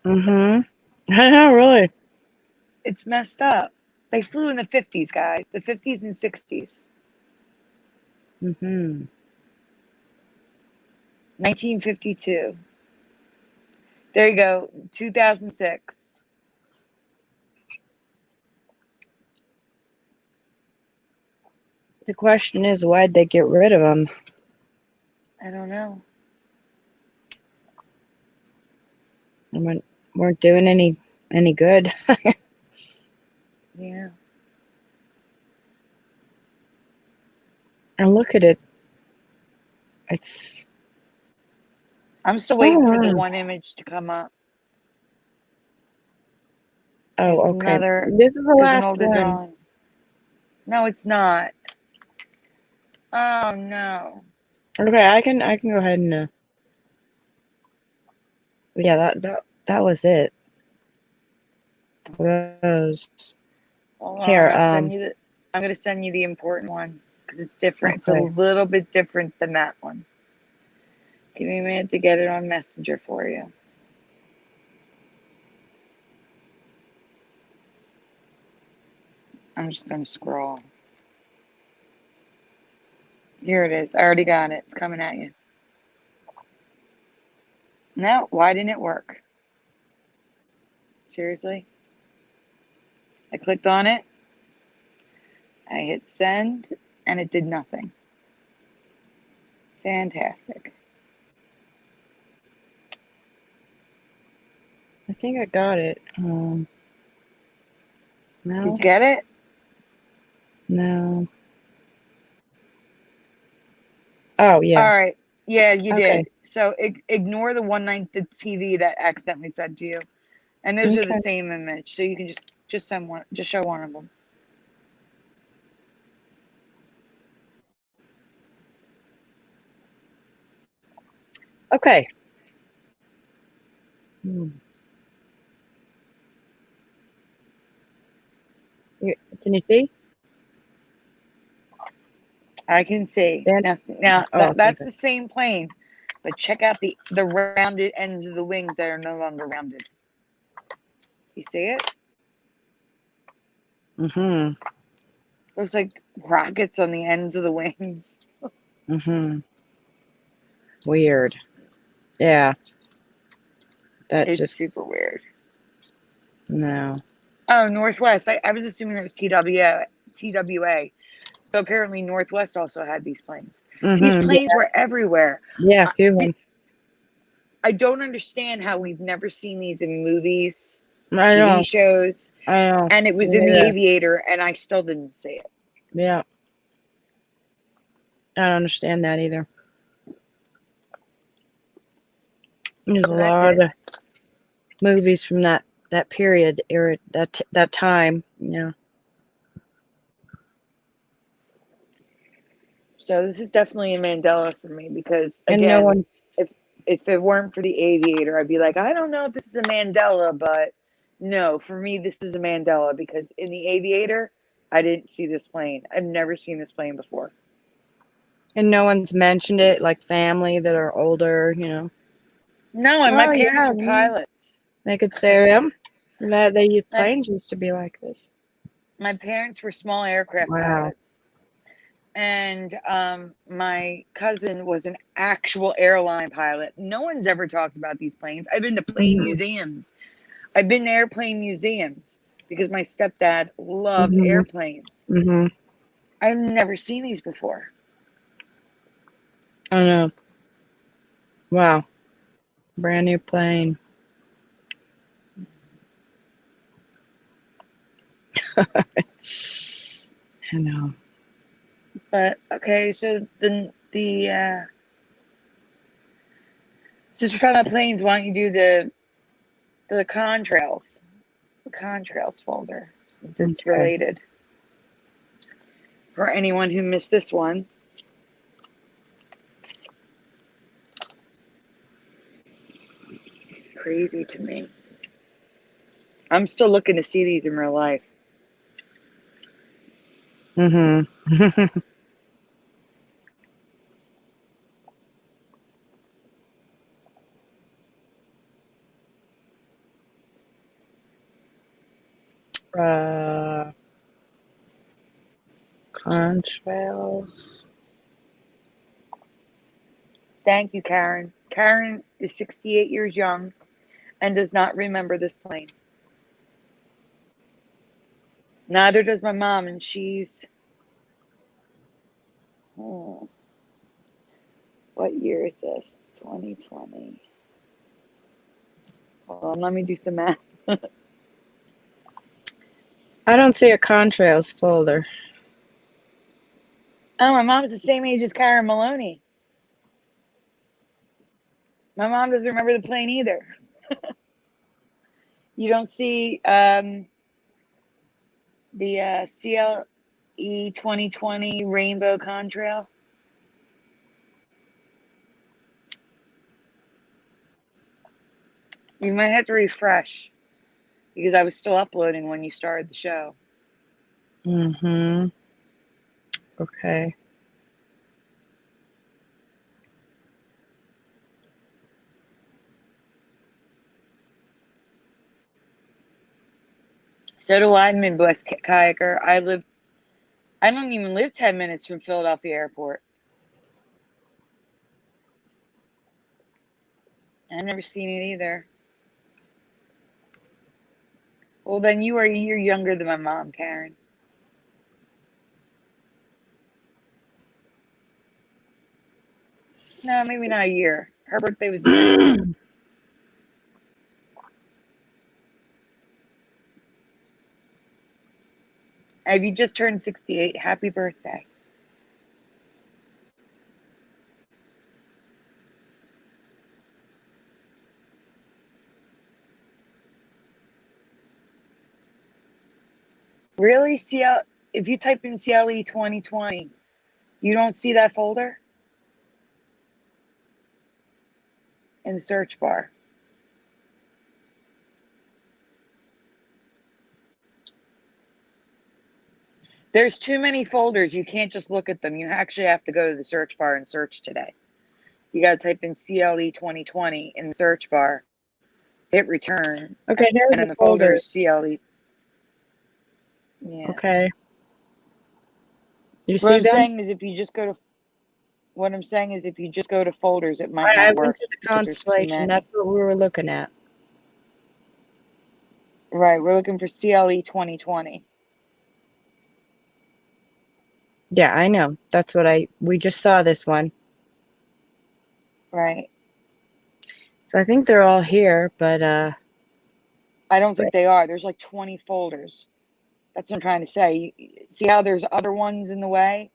Mm-hmm. I know, really. It's messed up. They flew in the 50s, guys. The 50s and 60s. Mm-hmm. 1952. There you go. 2006. The question is, why'd they get rid of them? I don't know. They weren't doing any good. Yeah. And look at it. It's I'm still waiting for the oh, one image to come up. oh, There's okay. another. This is the There's an last older one. drawing. No, it's not. Oh no. Okay, I can go ahead and yeah, that was it. Those Hold here, on. I'm gonna send you the important one because it's different. It's a okay. little bit different than that one. Give me a minute to get it on Messenger for you. I'm just gonna scroll. Here it is. I already got it. It's coming at you. No, why didn't it work? Seriously? I clicked on it. I hit send and it did nothing. Fantastic. I think I got it. No, Did you get it? no. Oh yeah. All right. Yeah, you Okay. did. So ignore the the TV that accidentally sent to you. And those are the Okay. same image. So you can just send one, just show one of them. Okay. Can you see? I can see. Stand. Now Oh, okay. that's Good. the same plane, but check out the rounded ends of the wings that are no longer rounded. Do you see it? Mm-hmm. Looks like rockets on the ends of the wings. Mm-hmm. Weird. Yeah. That It's just super weird. no. Oh, Northwest. I was assuming it was TWA. So apparently Northwest also had these planes. These Mm-hmm. planes were everywhere. Yeah. I, A few of them. I don't understand how we've never seen these in movies, I TV know. shows, I know. and it was in The Yeah. Aviator, and I still didn't see it. Yeah. I don't understand that either. There's a So that's lot it. of movies from that period era, that time. Yeah. So this is definitely a Mandela for me because And no again, one's. if it weren't for The Aviator, I'd be like, I don't know if this is a Mandela, but no, for me this is a Mandela because in The Aviator, I didn't see this plane. I've never seen this plane before. And no one's mentioned it, like family that are older. No, and my Oh parents yeah. are pilots. They could say that the My, planes used to be like this. my parents were small aircraft Wow. pilots. And my cousin was an actual airline pilot. No one's ever talked about these planes. I've been to plane Mm-hmm. museums. I've been to airplane museums because my stepdad loved Mm-hmm. airplanes. Mm-hmm. I've never seen these before. I know. Wow. Brand new plane. I know. But okay, so since we're talking about planes, why don't you do the contrails? The contrails folder, since it's Okay. related. For anyone who missed this one. Crazy to me. I'm still looking to see these in real life. Mm-hmm. Contrails. Thank you, Karen. Karen is 68 years young and does not remember this plane. Neither does my mom, and she's... what year is this? 2020. Hold on, let me do some math. I don't see a contrails folder. Oh, my mom's the same age as Karen Maloney. My mom doesn't remember the plane either. You don't see the CLE 2020 Rainbow Contrail? You might have to refresh because I was still uploading when you started the show. Mm-hmm. Okay. So do I, Midwest kayaker. I don't even live 10 minutes from Philadelphia Airport. I've never seen it either. Well, then you are a year younger than my mom, Karen. No, maybe not a year. Her birthday was in June. Have you just turned 68? Happy birthday. Really? If you type in CLE 2020, you don't see that folder in the search bar. There's too many folders. You can't just look at them. You actually have to go to the search bar and search today. You got to type in CLE 2020 in the search bar, hit return, Okay, there's and then the the folder is folders. CLE. Yeah. Okay. You What see I'm them? saying is if you just go to folders, it might I not went work to the because there's too constellation. many. That's what we were looking at. Right, we're looking for CLE 2020. Yeah, I know. That's what we just saw this one. Right. So I think they're all here, but I don't think they are. There's like 20 folders. That's what I'm trying to say. See how there's other ones in the way?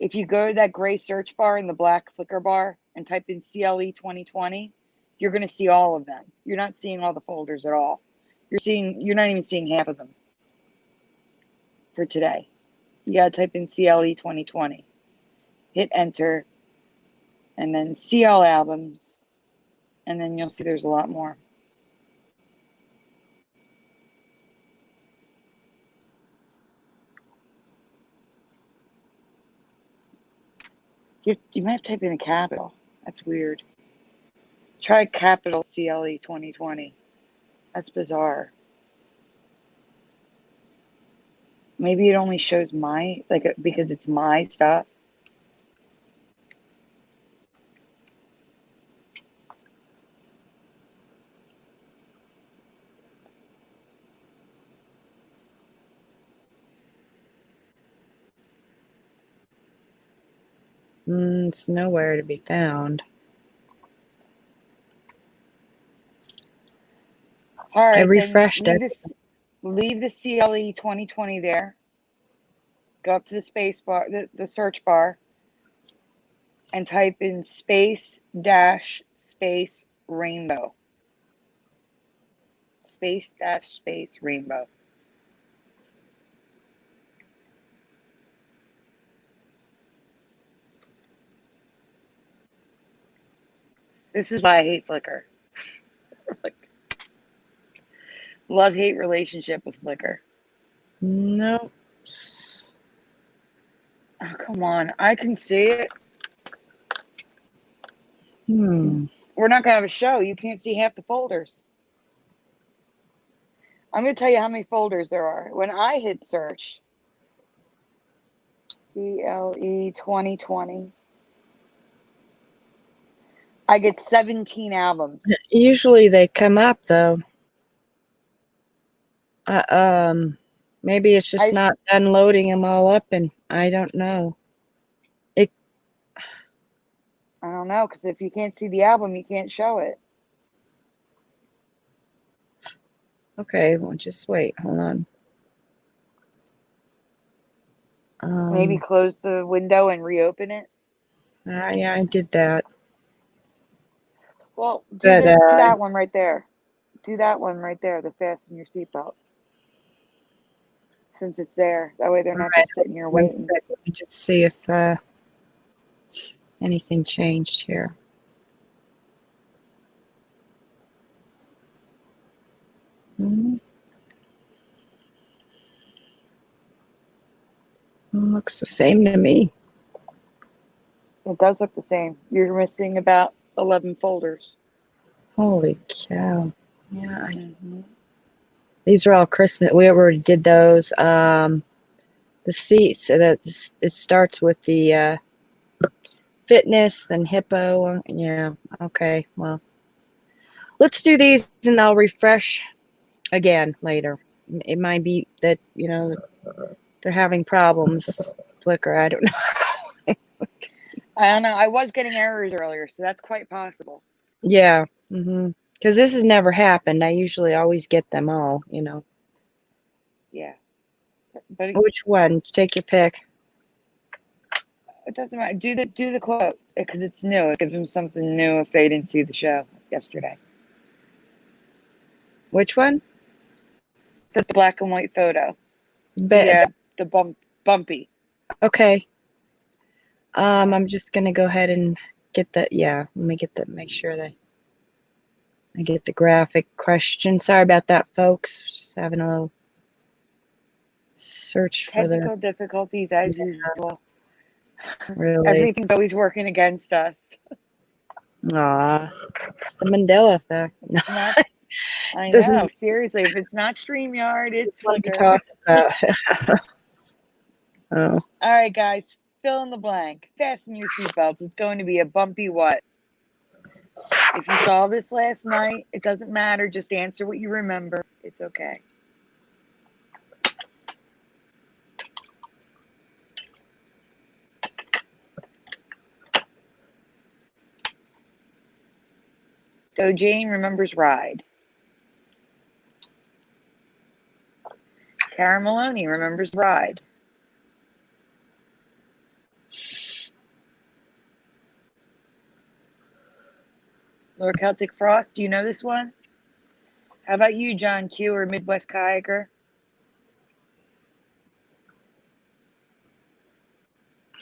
If you go to that gray search bar in the black flicker bar and type in CLE 2020, you're going to see all of them. You're not seeing all the folders at all. You're not even seeing half of them for today. You got to type in CLE 2020. Hit enter and then see all albums, and then you'll see there's a lot more. You might have to type in a capital. That's weird. Try capital CLE 2020. That's bizarre. Maybe it only shows because it's my stuff. it's nowhere to be found. All right, I refreshed then it. leave the CLE 2020 there. Go up to the space bar, the search bar, and type in space dash space rainbow. Space dash space rainbow. This is why I hate Flickr. Love-hate relationship with Flickr. Nope. Oh, come on. I can see it. Hmm. We're not going to have a show. You can't see half the folders. I'm going to tell you how many folders there are. When I hit search, CLE 2020, I get 17 albums. Usually they come up though. Maybe it's just not done loading them all up, and I don't know. I don't know, because if you can't see the album, you can't show it. Okay, well, just wait. Hold on. Maybe close the window and reopen it. Yeah, I did that. Well, do But, that one right there. Do that one right there, the fasten your seatbelts. Since it's there. That way they're not just sitting here waiting. Let me just see if anything changed here. Looks the same to me. It does look the same. You're missing about 11 folders. Holy cow. Yeah. These are all Christmas. We already did those. The seats, so that it starts with the fitness, then hippo. Yeah. Okay. Well, let's do these and I'll refresh again later. It might be that, they're having problems. Flickr, I don't know. I don't know. I was getting errors earlier, so that's quite possible. Yeah. Because this has never happened. I usually always get them all, Yeah. But Which one? Take your pick. it doesn't matter. Do the quote, because it's new. It gives them something new if they didn't see the show yesterday. Which one? The black and white photo. The bumpy. Okay. I'm just gonna go ahead and get that. Yeah, let me get that. Make sure that I get the graphic question. Sorry about that, folks. Just having a little search for the technical difficulties as usual. Really. Everything's always working against us. Aw, it's the Mandela Effect. I know. Seriously, if it's not StreamYard, it's Flickr. About. Oh. All right, guys, fill in the blank. Fasten your seatbelts. It's going to be a bumpy what? If you saw this last night, it doesn't matter. Just answer what you remember. It's okay. So Jane remembers Ride. Karen Maloney remembers Ride. Lord Celtic Frost, do you know this one? How about you, John Q, or Midwest Kayaker?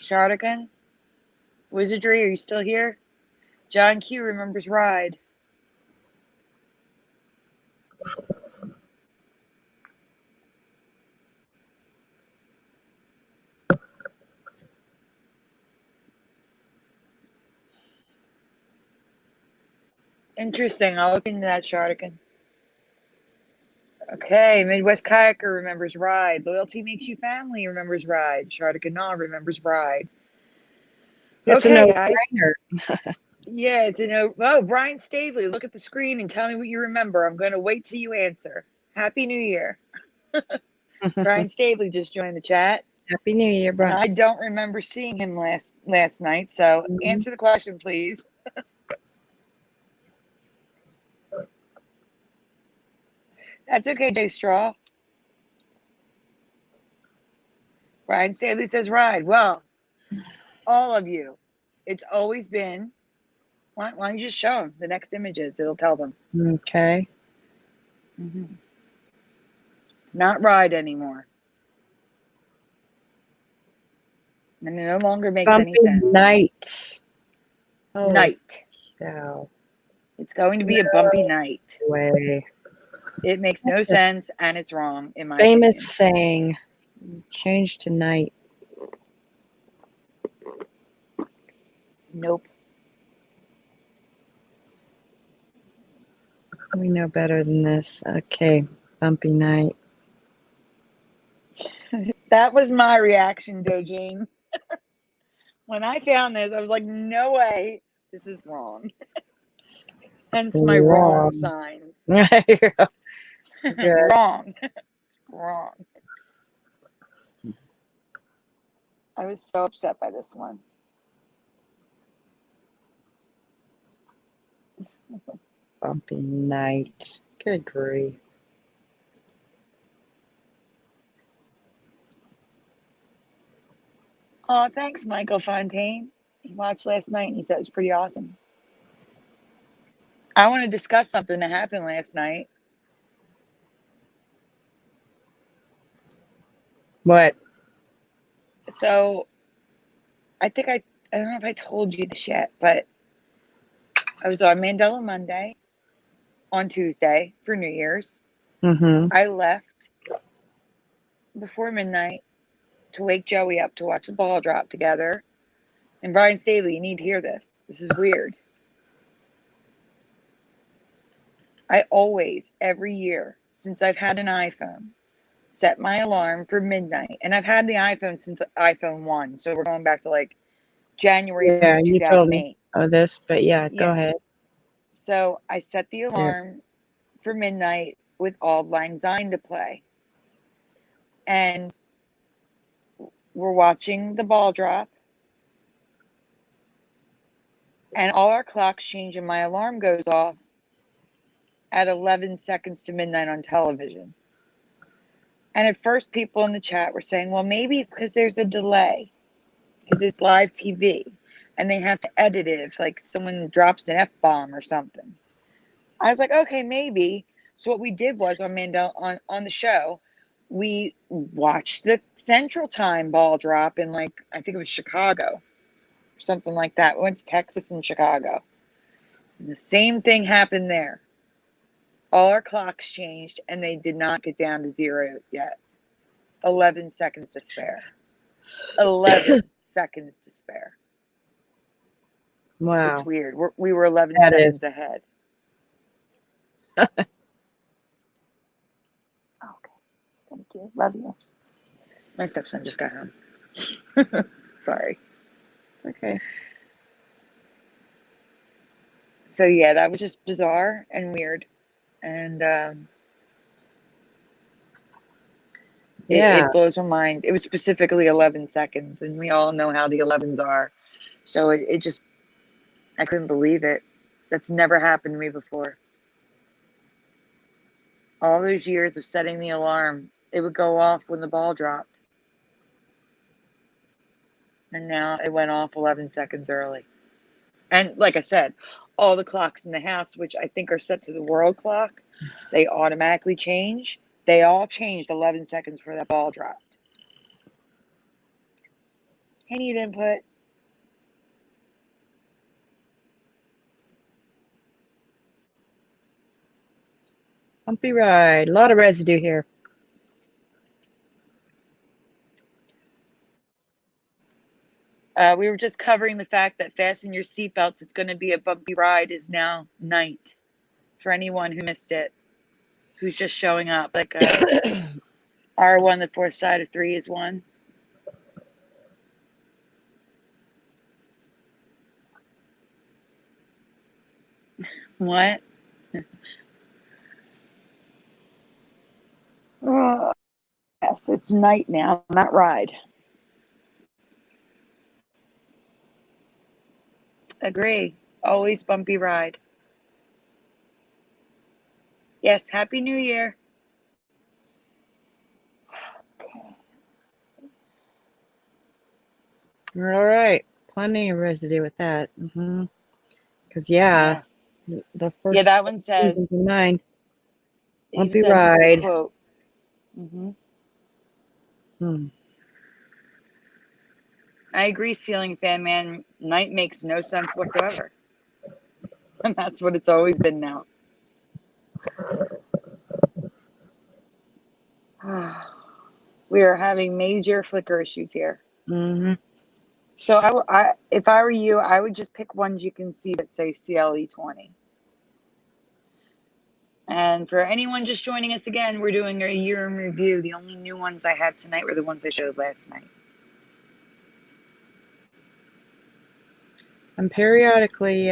Shardigan? Wizardry, are you still here? John Q remembers Ride. Interesting. I'll look into that, Shardigan. Okay, Midwest Kayaker remembers Ride. Loyalty Makes You Family remembers Ride. Shardigan remembers Ride. It's okay, a guys. no-brainer. Yeah, it's a no. Oh, Brian Stavely, look at the screen and tell me what you remember. I'm going to wait till you answer. Happy New Year. Brian Stavely just joined the chat. Happy New Year, Brian. And I don't remember seeing him last night, so answer the question, please. That's okay, Jay Straw. Brian Stavely says Ride. Well, all of you, it's always been. Why don't you just show them the next images? It'll tell them. Okay. It's not Ride anymore. And it no longer makes any sense. Night. Oh, night. Cow. It's going to be a bumpy night. Way. It makes no sense, and it's wrong, in my Famous opinion. saying. Change to night. Nope. We know better than this. Okay. Bumpy night. That was my reaction, Dojane. When I found this, I was like, no way, this is wrong. Hence my wrong signs. Good. Wrong. Wrong. I was so upset by this one. Bumpy night. Good grief. Oh, thanks, Michael Fontaine. He watched last night and he said it was pretty awesome. I want to discuss something that happened last night. What? So, I think I don't know if I told you this yet, but I was on Mandela Monday on Tuesday for New Year's. Mm-hmm. I left before midnight to wake Joey up to watch the ball drop together. And Brian Staley, you need to hear this. This is weird. I always, every year, since I've had an iPhone, set my alarm for midnight. And I've had the iPhone since iPhone 1. So we're going back to like January Yeah, 1st, you told me 2008. of this, but yeah, go Yeah. ahead. So I set the alarm for midnight with Auld Lang Syne to play. And we're watching the ball drop. And all our clocks change and my alarm goes off at 11 seconds to midnight on television. And at first people in the chat were saying, well, maybe because there's a delay, because it's live TV and they have to edit it if like someone drops an F-bomb or something. I was like, okay, maybe. So what we did was on Mandela on the show, we watched the Central Time ball drop in like, I think it was Chicago, something like that. We went to Texas and Chicago. And the same thing happened there. All our clocks changed and they did not get down to zero yet. 11 seconds to spare. 11 seconds to spare. Wow. It's weird. We were 11 That seconds is. ahead. Okay. Thank you. Love you. My stepson just got home. Sorry. Okay. So yeah, that was just bizarre and weird. And Yeah. it blows my mind. It was specifically 11 seconds, and we all know how the 11s are. So it just, I couldn't believe it. That's never happened to me before. All those years of setting the alarm, it would go off when the ball dropped. And now it went off 11 seconds early. And like I said, all the clocks in the house, which I think are set to the world clock, they automatically change. They all changed 11 seconds before that ball dropped. I need input. Bumpy ride. A lot of residue here. We were just covering the fact that fasten your seatbelts. It's going to be a bumpy ride is now night for anyone who missed it, who's just showing up. Like R1, the fourth side of 3 is 1. What? Oh, yes, it's night now, not ride. Agree. Always bumpy ride. Yes, Happy New Year. All right. Plenty of residue with that. Because, yeah, Yes. the first Yeah, that one says, seasons of mine. it even Bumpy says this is a ride. quote. I agree, Ceiling Fan Man. Night makes no sense whatsoever. And that's what it's always been now. We are having major flicker issues here. So if I were you, I would just pick ones you can see that say CLE 20. And for anyone just joining us again, we're doing a year in review. The only new ones I had tonight were the ones I showed last night. I'm periodically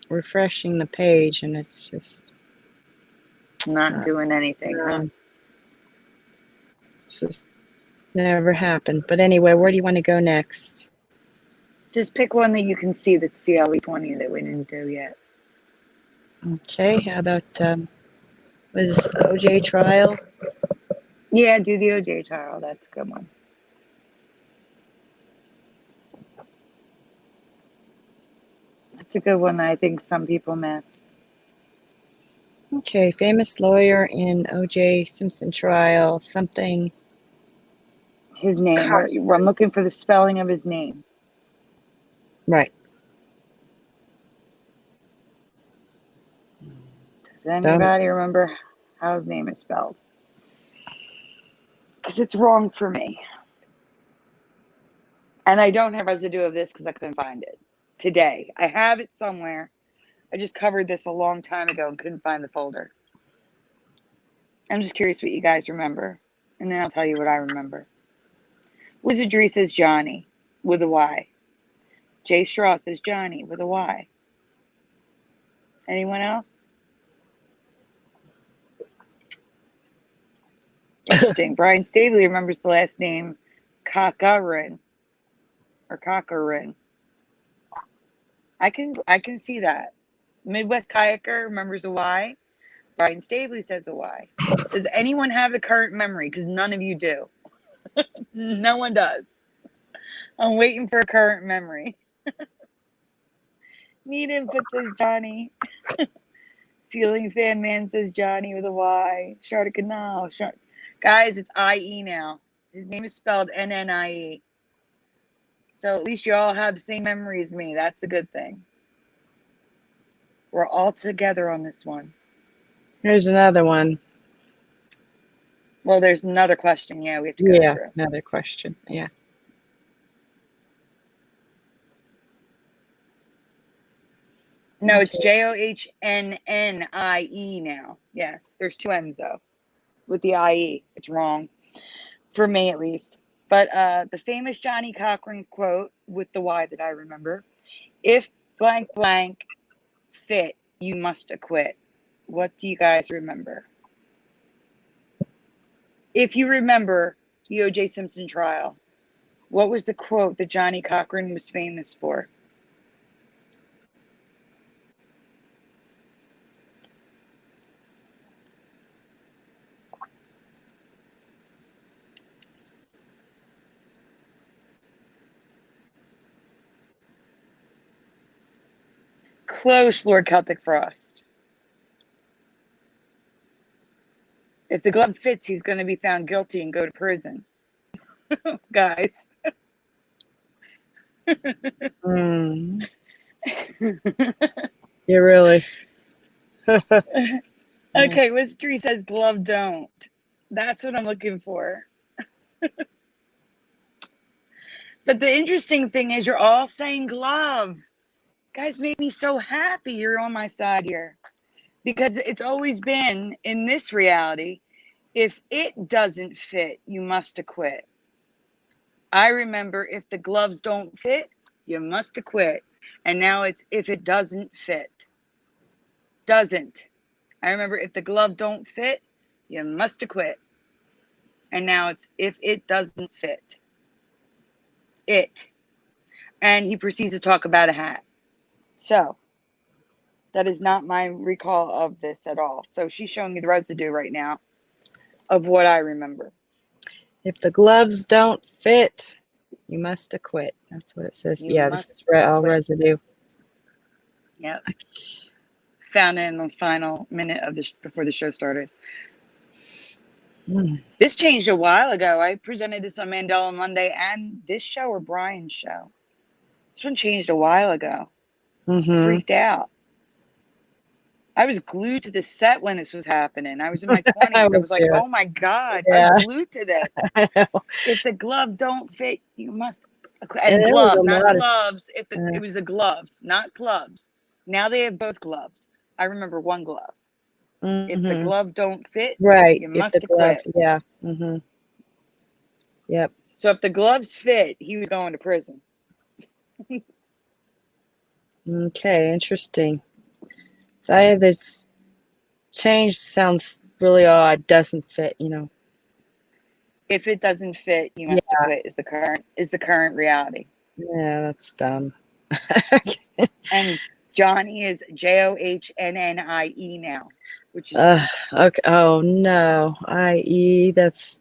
refreshing the page, and it's just Not doing anything, huh? This has never happened. But anyway, where do you want to go next? Just pick one that you can see that's CLE 20 that we didn't do yet. Okay, how about was OJ trial? Yeah, do the OJ trial. That's a good one. That's a good one that I think some people missed. Okay, famous lawyer in OJ Simpson trial. Something. His name. I'm looking for the spelling of his name. Right. Does anybody remember how his name is spelled? Because it's wrong for me. And I don't have residue of this because I couldn't find it today. I have it somewhere. I just covered this a long time ago and couldn't find the folder. I'm just curious what you guys remember. And then I'll tell you what I remember. Wizardry says Johnny with a Y. Jay Straw says Johnny with a Y. Anyone else? Interesting. Brian Stabley remembers the last name Kakarin or Kakarin. I can see that. Midwest Kayaker remembers a Y. Brian Stabley says a Y. Does anyone have the current memory? Because none of you do. No one does. I'm waiting for a current memory. Need input says Johnny. Ceiling Fan Man says Johnny with a Y. Sharda Canal. Guys, it's IE now. His name is spelled NNIE. So at least you all have the same memory as me. That's the good thing. We're all together on this one. Here's another one. Well, there's another question. Yeah, we have to go through. Another question. Yeah. No, it's JOHNNIE now. Yes, there's two N's though. With the IE, it's wrong. For me, at least. But the famous Johnny Cochran quote with the Y that I remember, if blank blank fit, you must acquit. What do you guys remember? If you remember the O.J. Simpson trial, what was the quote that Johnny Cochran was famous for? Close, Lord Celtic Frost. If the glove fits, he's going to be found guilty and go to prison. Guys. Yeah, really. Okay, Wizardry says glove don't. That's what I'm looking for. But the interesting thing is you're all saying glove. Guys made me so happy you're on my side here. Because it's always been in this reality, if it doesn't fit, you must acquit. I remember if the gloves don't fit, you must acquit. And now it's if it doesn't fit. Doesn't. I remember if the glove don't fit, you must acquit. And now it's if it doesn't fit. It. And he proceeds to talk about a hat. So that is not my recall of this at all. So she's showing me the residue right now of what I remember. If the gloves don't fit, you must acquit. That's what it says. Yeah, this is all residue. Yep. Found it in the final minute of this before the show started. This changed a while ago. I presented this on Mandela Monday and this show or Brian's show. This one changed a while ago. Freaked out. I was glued to the set when this was happening. I was in my 20s. I was like, oh my God, I'm glued to this. If the glove don't fit, you must. And glove, not gloves. If it was a glove, not clubs. Now they have both gloves. I remember one glove. If the glove don't fit, Right. you If must the have glove, quit. yeah. Yep. So if the gloves fit, he was going to prison. Okay, interesting. So I have this change sounds really odd, doesn't fit, you know. If it doesn't fit, you Yeah, must have quit. Is the current reality. yeah, that's dumb. And Johnny is JOHNNIE now, which is Okay. Oh no. I.e. That's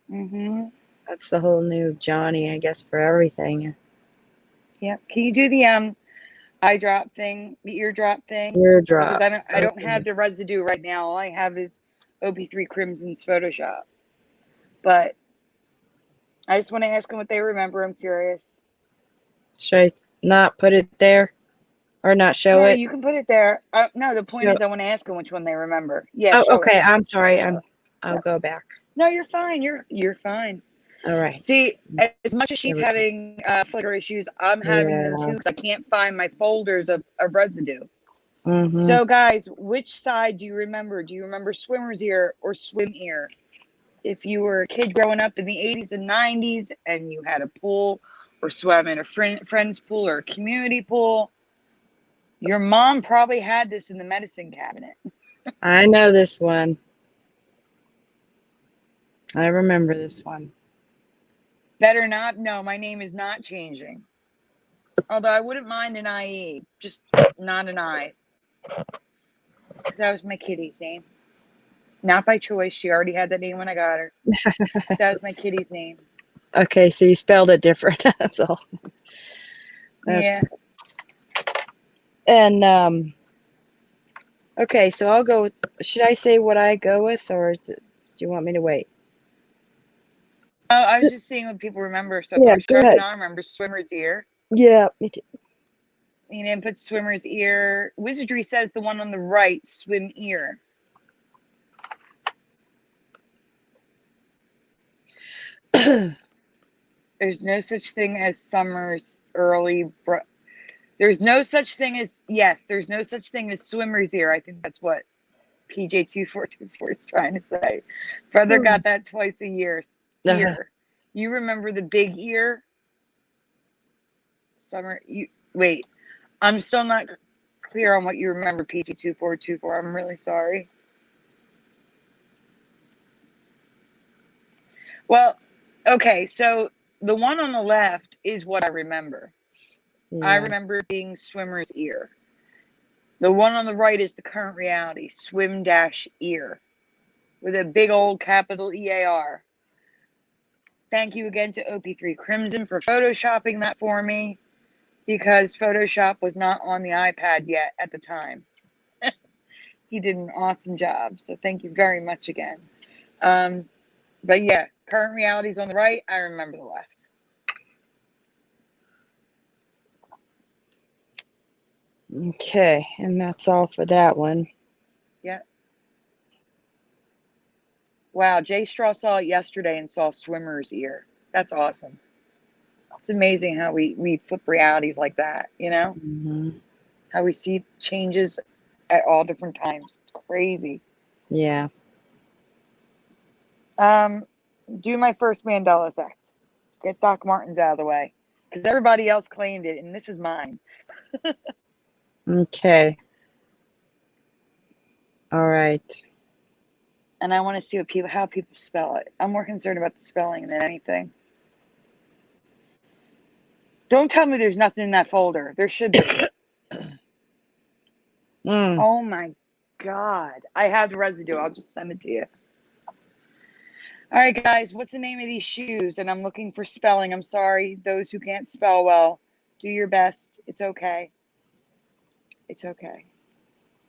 the whole new Johnny, I guess, for everything. Yeah. Can you do the eye drop thing, the ear drop thing? Because Eardrops. I don't Okay. have the residue right now. All I have is OP3 Crimson's Photoshop. But I just want to ask them what they remember. I'm curious. Should I not put it there or not show Yeah, it? you can put it there. No, the point Show. is I want to ask them which one they remember. Yeah, Oh, show it. okay. I'm sorry. I'll Yeah. go back. No, you're fine. You're fine. All right. See, as much as she's There we go. having flicker issues, I'm having them Yeah. too because I can't find my folders of residue. Mm-hmm. So, guys, which side do you remember? Do you remember swimmer's ear or swim ear? If you were a kid growing up in the 80s and 90s and you had a pool or swam in a friend's pool or a community pool, your mom probably had this in the medicine cabinet. I know this one. I remember this one. Better not. No, my name is not changing. Although I wouldn't mind an IE, just not an I. Because that was my kitty's name. Not by choice. She already had that name when I got her. That was my kitty's name. Okay, so you spelled it different. That's all. Yeah. And okay, so I'll go with. Should I say what I go with, or do you want me to wait? Oh, I was just seeing what people remember. So Yeah, for go sure, ahead. now I remember swimmer's ear. Yeah, me too. You didn't put swimmer's ear. Wizardry says the one on the right, swim ear. There's no such thing as summer's early. There's no such thing as there's no such thing as swimmer's ear. I think that's what PJ2424 is trying to say. Brother got that twice a year. Ear. You remember the big ear? Summer. You wait. I'm still not clear on what you remember, PG2424. I'm really sorry. Well, okay, so the one on the left is what I remember. Yeah. I remember it being swimmer's ear. The one on the right is the current reality, swim-ear, with a big old capital EAR. Thank you again to OP3 Crimson for photoshopping that for me, because Photoshop was not on the iPad yet at the time. He did an awesome job, so thank you very much again. But yeah, current reality is on the right. I remember the left. Okay, and that's all for that one. Yeah. Wow, Jay Straw saw it yesterday and saw swimmer's ear. That's awesome. It's amazing how we flip realities like that, you know? Mm-hmm. How we see changes at all different times. It's crazy. Yeah. Do my first Mandela Effect. Get Doc Martens out of the way. Because everybody else claimed it, and this is mine. Okay. All right. And I want to see how people spell it. I'm more concerned about the spelling than anything. Don't tell me there's nothing in that folder. There should be. Oh my God. I have the residue. I'll just send it to you. All right, guys. What's the name of these shoes? And I'm looking for spelling. I'm sorry. Those who can't spell well, do your best. It's okay. It's okay.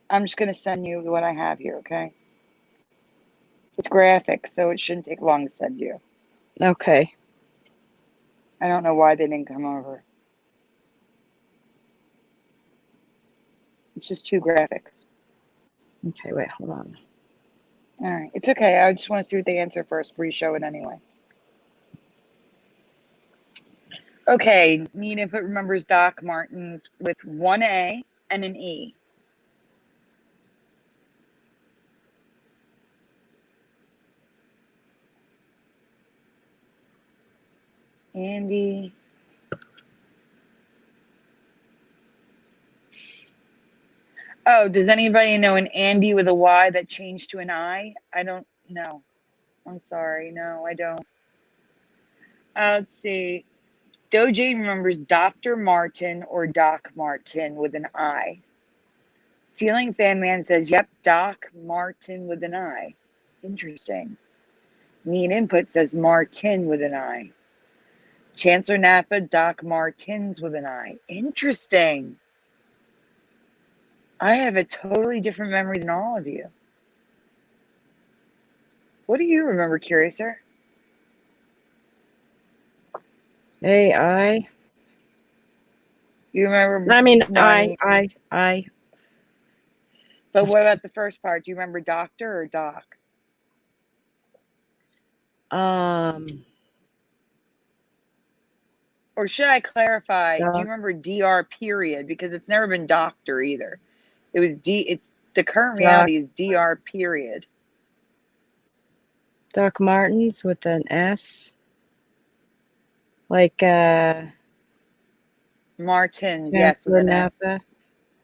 I'm just going to send you what I have here, okay? It's graphic, so it shouldn't take long to send you. Okay. I don't know why they didn't come over. It's just 2 graphics. Okay, wait, hold on. All right. It's okay. I just want to see what they answer first before you show it anyway. Okay. Need if it remembers Doc Martens with 1 A and an E. Andy. Oh, does anybody know an Andy with a Y that changed to an I? I don't know. I'm sorry. No, I don't. Let's see. Doji remembers Dr. Martin or Doc Martin with an I. Ceiling Fan Man says, yep, Doc Martin with an I. Interesting. Need Input says Martin with an I. Chancellor Napa, Doc Martins with an I. Interesting. I have a totally different memory than all of you. What do you remember, Curiouser? AI. You remember? I mean, No, I mean, I. but what about the first part? Do you remember Doctor or Doc? Or should I clarify? Doc. Do you remember DR period? Because it's never been Doctor either. It was D. It's the current reality is DR period. Doc Martens with an S. Like Martins, yes, with an S. Napa.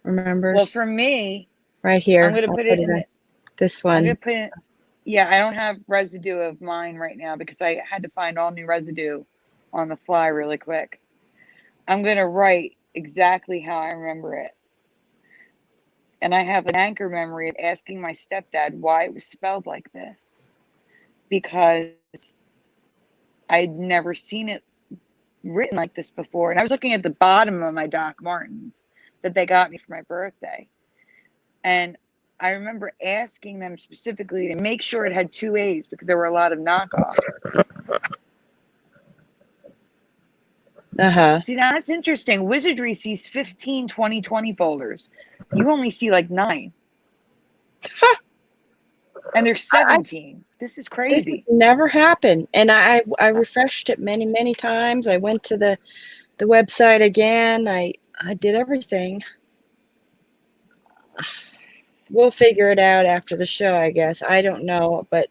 Remembers? Well, for me, right here. I'm gonna put it in this one. I'm gonna put it. Yeah, I don't have residue of mine right now because I had to find all new residue on the fly really quick. I'm gonna write exactly how I remember it. And I have an anchor memory of asking my stepdad why it was spelled like this. Because I'd never seen it written like this before. And I was looking at the bottom of my Doc Martens that they got me for my birthday. And I remember asking them specifically to make sure it had 2 A's because there were a lot of knockoffs. See, now that's interesting. Wizardry sees 15 2020 folders. You only see like 9. And there's 17. This is crazy. This has never happened. And I refreshed it many, many times. I went to the website again. I did everything. We'll figure it out after the show, I guess. I don't know, but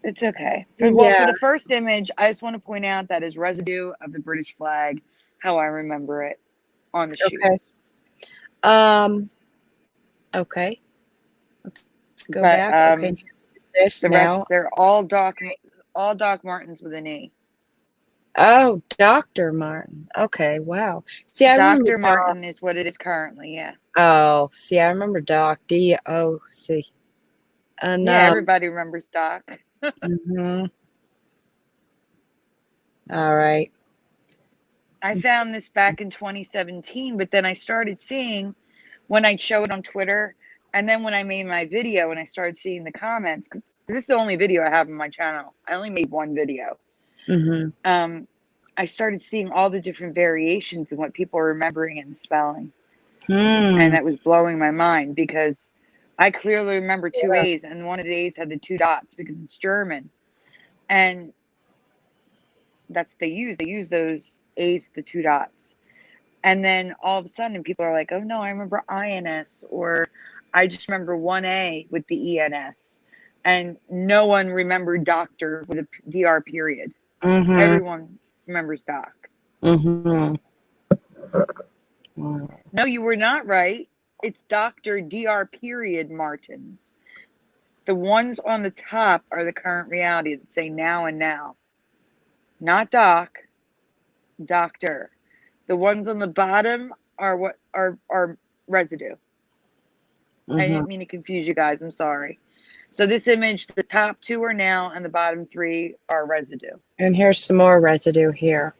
it's okay. Well, for the first image, I just want to point out that is residue of the British flag, how I remember it on the shoes. Okay. Let's go back. Okay, this the now. Rest, they're all Doc Martens with an E. Oh, Dr. Martin. Okay, wow. See, I remember Dr. Martin is what it is currently, yeah. Oh, see, I remember Doc. D-O-C. And, yeah, everybody remembers Doc. All right. I found this back in 2017, but then I started seeing when I'd show it on Twitter, and then when I made my video and I started seeing the comments, 'cause this is the only video I have on my channel. I only made one video. I started seeing all the different variations and what people are remembering and spelling. And that was blowing my mind because I clearly remember 2 A's, and one of the A's had the 2 dots because it's German. And that's they use those A's, the 2 dots. And then all of a sudden people are like, oh no, I remember INS, or I just remember 1A with the ENS. And no one remembered doctor with a DR period. Everyone remembers Doc. No, you were not right. It's Dr. DR period Martins. The ones on the top are the current reality that say now and now. Not Doc, Doctor. The ones on the bottom are what are residue. I didn't mean to confuse you guys. I'm sorry. So this image, the top 2 are now and the bottom 3 are residue. And here's some more residue here.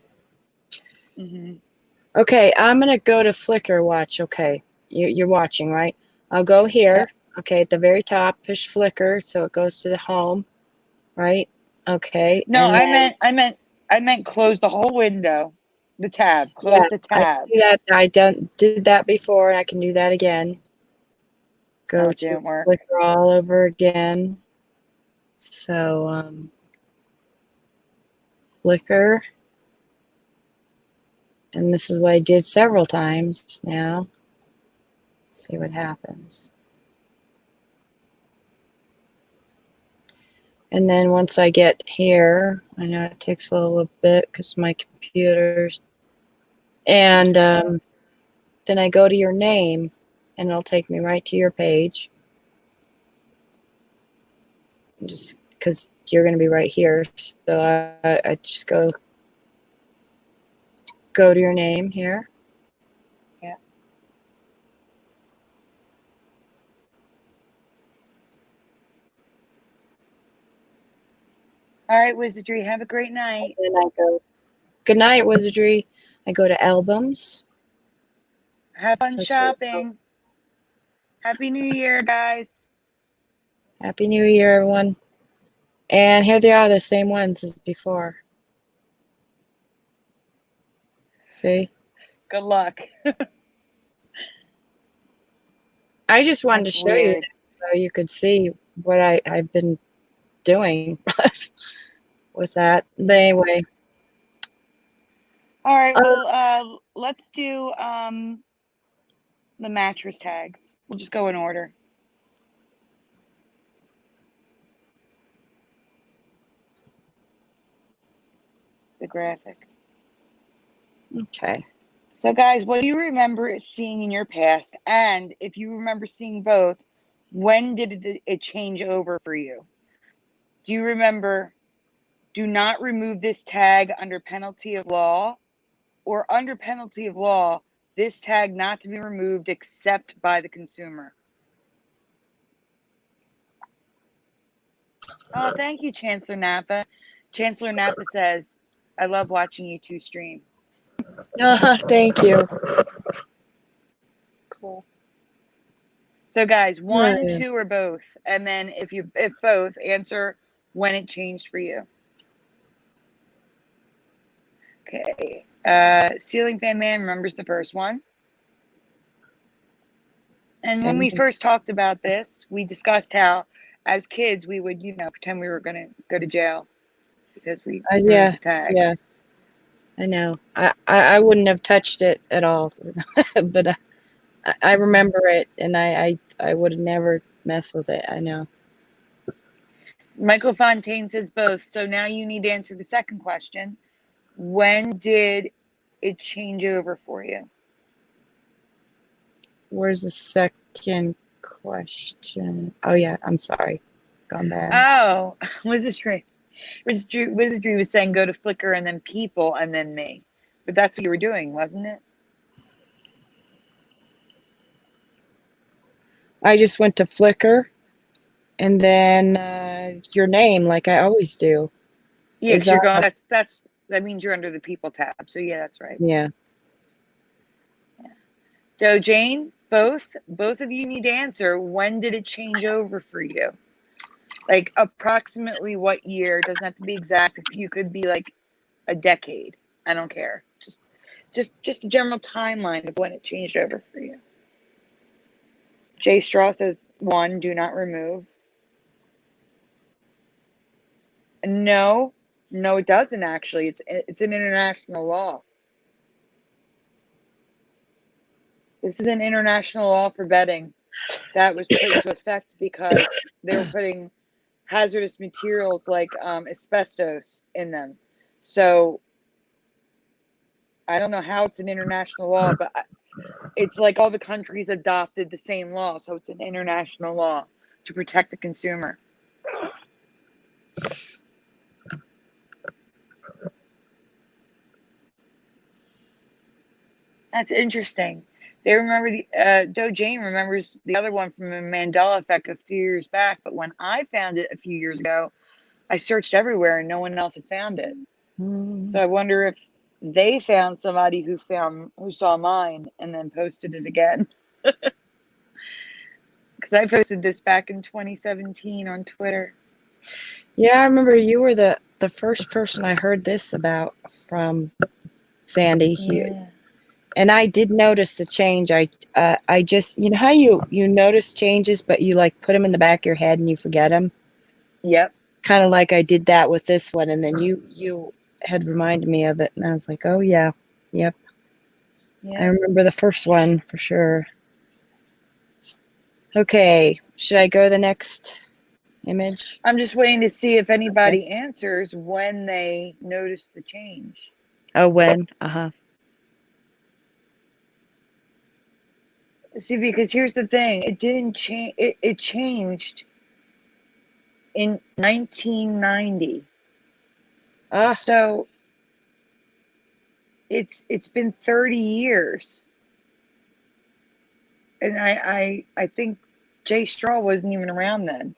Okay, I'm going to go to Flickr watch. Okay, you're watching, right? I'll go here. Okay, at the very top, push Flickr so it goes to the home, right? Okay. No, I meant close the whole window, the tab. Close the tab. I did that before, and I can do that again. Go to Flickr all over again. So Flickr, and this is what I did several times now. Let's see what happens. And then once I get here, I know it takes a little bit because my computer's, and then I go to your name and it'll take me right to your page. Just because you're going to be right here. So I just go to your name here. Yeah. All right, Wizardry, have a great night. And then I go, good night, Wizardry. I go to albums. Have fun So shopping. Happy New Year, guys. Happy New Year, everyone. And here they are, the same ones as before. See? Good luck. I just wanted That's to show you weird. that so you could see what I've been doing with that. But anyway. All right, well, let's do the mattress tags. We'll just go in order. The graphic. Okay. So, guys, what do you remember seeing in your past? And if you remember seeing both, when did it change over for you? Do you remember, do not remove this tag under penalty of law, or under penalty of law, this tag not to be removed except by the consumer? Oh, thank you, Chancellor Napa. Chancellor Napa says, I love watching you two stream. Thank you. Cool. So, guys, one, Yeah. two, or both, and then if both, answer when it changed for you. Okay. Ceiling Fan Man remembers the first one. And when we first talked about this, we discussed how, as kids, we would, pretend we were going to go to jail because we removed the tags. Yeah. I know. I wouldn't have touched it at all, but I remember it, and I would have never messed with it. I know. Michael Fontaine says both. So now you need to answer the second question. When did it change over for you? Where's the second question? Oh yeah, I'm sorry. Gone bad. Oh, Wizardry was saying go to Flickr and then people and then me. But that's what you were doing, wasn't it? I just went to Flickr, and then your name, like I always do. Yeah, you're going. That means you're under the people tab. So yeah, that's right. Yeah. So Jane, both of you need to answer. When did it change over for you? Like approximately what year? It doesn't have to be exact. You could be like a decade. I don't care. Just a general timeline of when it changed over for you. Jay Straw says 1, do not remove. No, it doesn't actually. It's an international law. This is an international law for betting that was put into effect because they were putting hazardous materials like asbestos in them. So I don't know how it's an international law, but it's like all the countries adopted the same law. So it's an international law to protect the consumer. That's interesting. They remember Doe Jane remembers the other one from the Mandela Effect a few years back, but when I found it a few years ago, I searched everywhere and no one else had found it. So I wonder if they found somebody who saw mine and then posted it again. Because I posted this back in 2017 on Twitter. Yeah, I remember you were the first person I heard this about from Sandy. Yeah. And I did notice the change. I just, you know how you notice changes, but you like put them in the back of your head and you forget them. Yep. Kind of like I did that with this one, and then you had reminded me of it, and I was like, oh yeah, yep. I remember the first one for sure. Okay, should I go to the next image. I'm just waiting to see if anybody answers when they notice the change. Oh, when? Uh-huh. See, because here's the thing. It didn't change. It changed in 1990. Ah, So it's been 30 years. And I think Jay Straw wasn't even around then.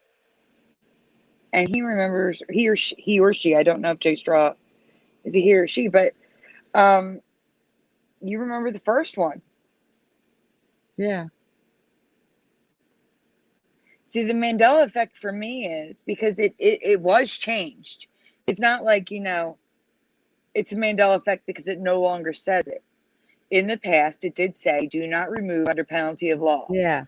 And he remembers, he or she, I don't know if Jay Straw is a he or she, but you remember the first one. yeah. See, the Mandela effect for me is because it was changed. It's not like, it's a Mandela effect because it no longer says it. In the past, it did say, do not remove under penalty of law. Yeah.